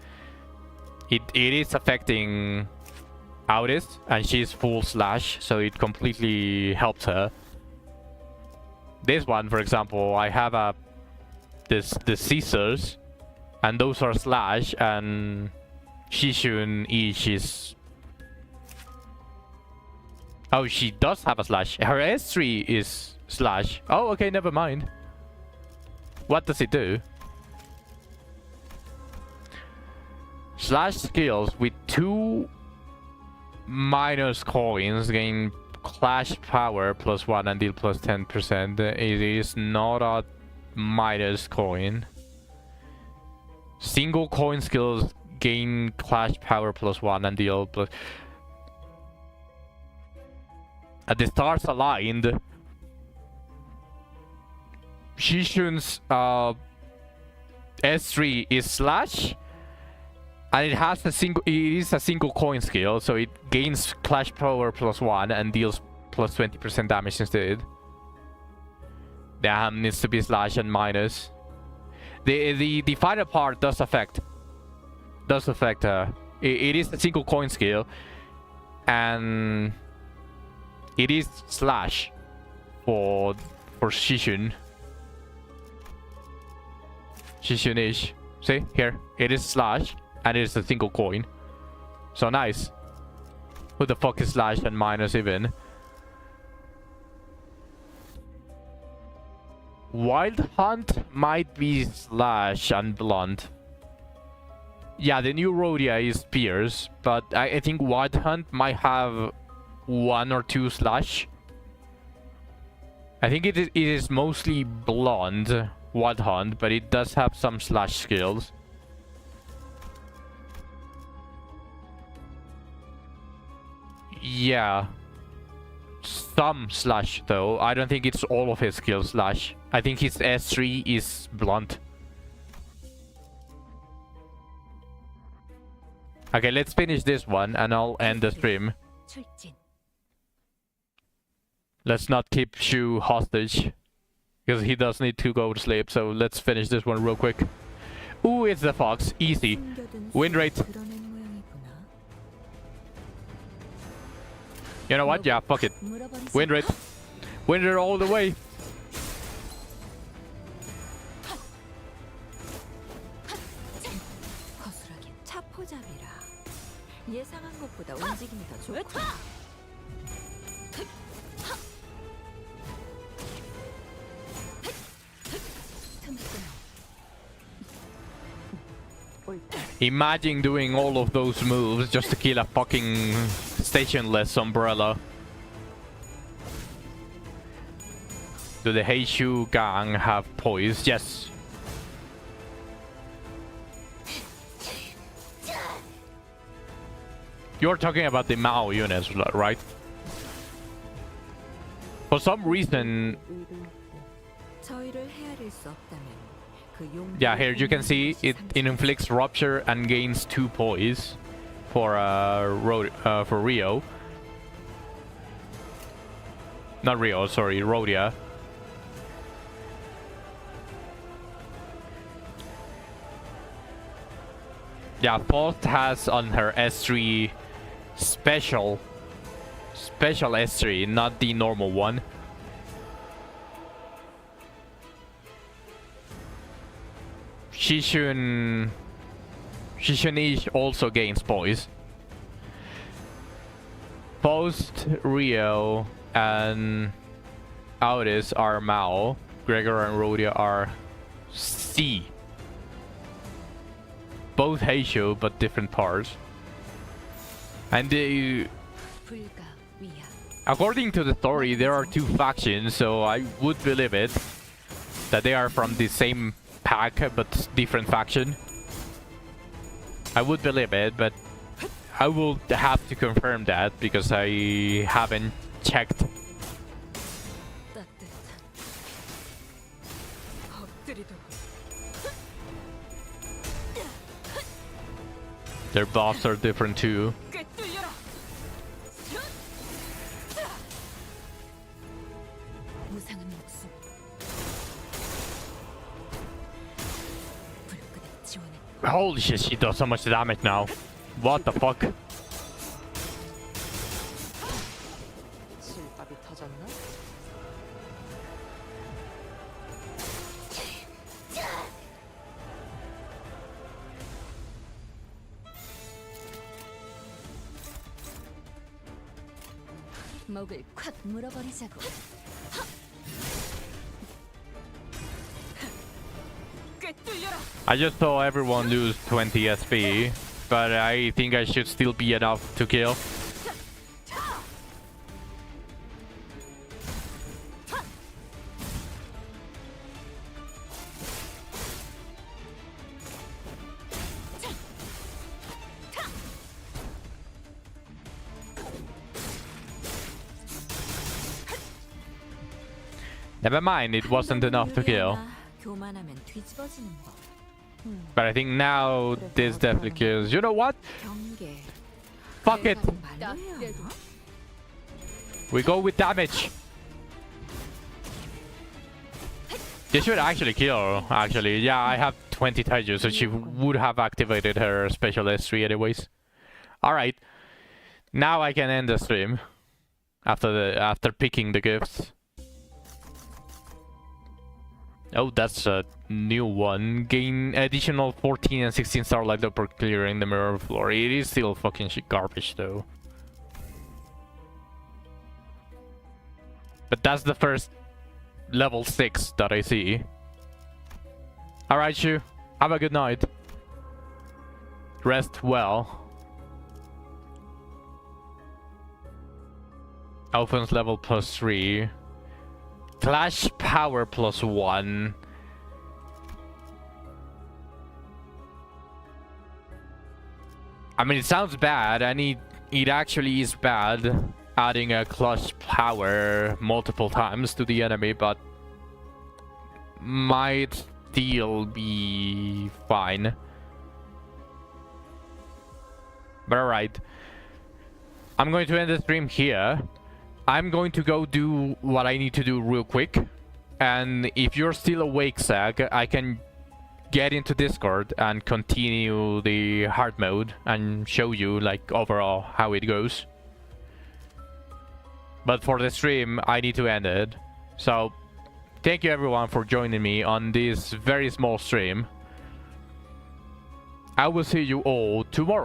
it is affecting Auris and she's full slash, so it completely helps her. This one, for example, I have the scissors, and those are slash, and Shishun each is. Oh, she does have a slash. Her S3 is slash. Oh, okay, never mind. What does it do? Slash skills with 2 minus coins gain clash power +1 and deal +10%. It is not a minus coin. Single coin skills gain clash power +1 and deal plus. At the stars aligned, Shishun's S3 is slash, and it has a single. It is a single coin skill, so it gains clash power +1 and deals +20% damage instead. Damn, needs to be slash and minus. The final part does affect her. It is a single coin skill, and it is slash for Shishun. Shishun-ish. See here, it is slash. And it is a single coin. So nice. Who the fuck is slash and minus even? Wild Hunt might be slash and blunt. Yeah, the new Rhodia is pierce, but I think Wild Hunt might have 1 or 2 slash. I think it is mostly blunt, Wild Hunt, but it does have some slash skills. Yeah. Some slash though. I don't think it's all of his skills slash. I think his S3 is blunt. Okay, let's finish this one and I'll end the stream. 출진. Let's not keep Shu hostage, because he does need to go to sleep, so let's finish this one real quick. Ooh, it's the fox. Easy. Win rate. You know what? Yeah, fuck it. Win rate. Win rate all the way. 거슬하게 차포잡이라. 예상한 것보다 움직임이 더 좋고. Imagine doing all of those moves just to kill a fucking stationless umbrella. Do the Heishu gang have poise? Yes. You're talking about the Mao units, right? For some reason... 저희를 헤아릴 수 없다면 Yeah, here you can see it inflicts rupture and gains 2 poise for Rio. Not Rio, sorry, Rhodia. Yeah, Faust has on her S3 special S3, not the normal one. Shishun also gains poise. Post, Rio, and Audis are Mao. Gregor and Rhodia are C. Both Heishu, but different parts. And according to the story, there are 2 factions, so I would believe it. that they are from the same pack but different faction. I would believe it, but I will have to confirm that because I haven't checked. 따뜻한 엎드리도록. Their buffs are different too. 꿰뚫려라. 무상한 목숨. 불끝에 지원해. Holy shit, she does so much damage now. What the fuck? 실밥이 터졌나? 목을 콱 물어버리자고. 꿰뚫려라. I just saw everyone lose 20 SP, but I think I should still be enough to kill. Never mind, it wasn't enough to kill. 교만하면 뒤집어지는 법. But I think now this definitely kills. You know what? 경계. Fuck it. 말로 해야 하나? We go with damage. This should actually kill, actually. Yeah, I have 20 taiju, so she would have activated her special S3 anyways. Alright. Now I can end the stream. After picking the gifts. Oh, that's a new one. Gain additional 14 and 16 starlight per clearing the mirror floor. It is still fucking shit garbage though. But that's the first level 6 that I see. Alright, Shu. Have a good night. Rest well. Offense level +3. Flash power +1. I mean, it sounds bad, and it actually is bad adding a clutch power multiple times to the enemy, but might still be fine. But alright. I'm going to end the stream here. I'm going to go do what I need to do real quick. And if you're still awake, Zag, I can get into Discord and continue the hard mode and show you, like, overall how it goes. But for the stream, I need to end it. So, thank you everyone for joining me on this very small stream. I will see you all tomorrow.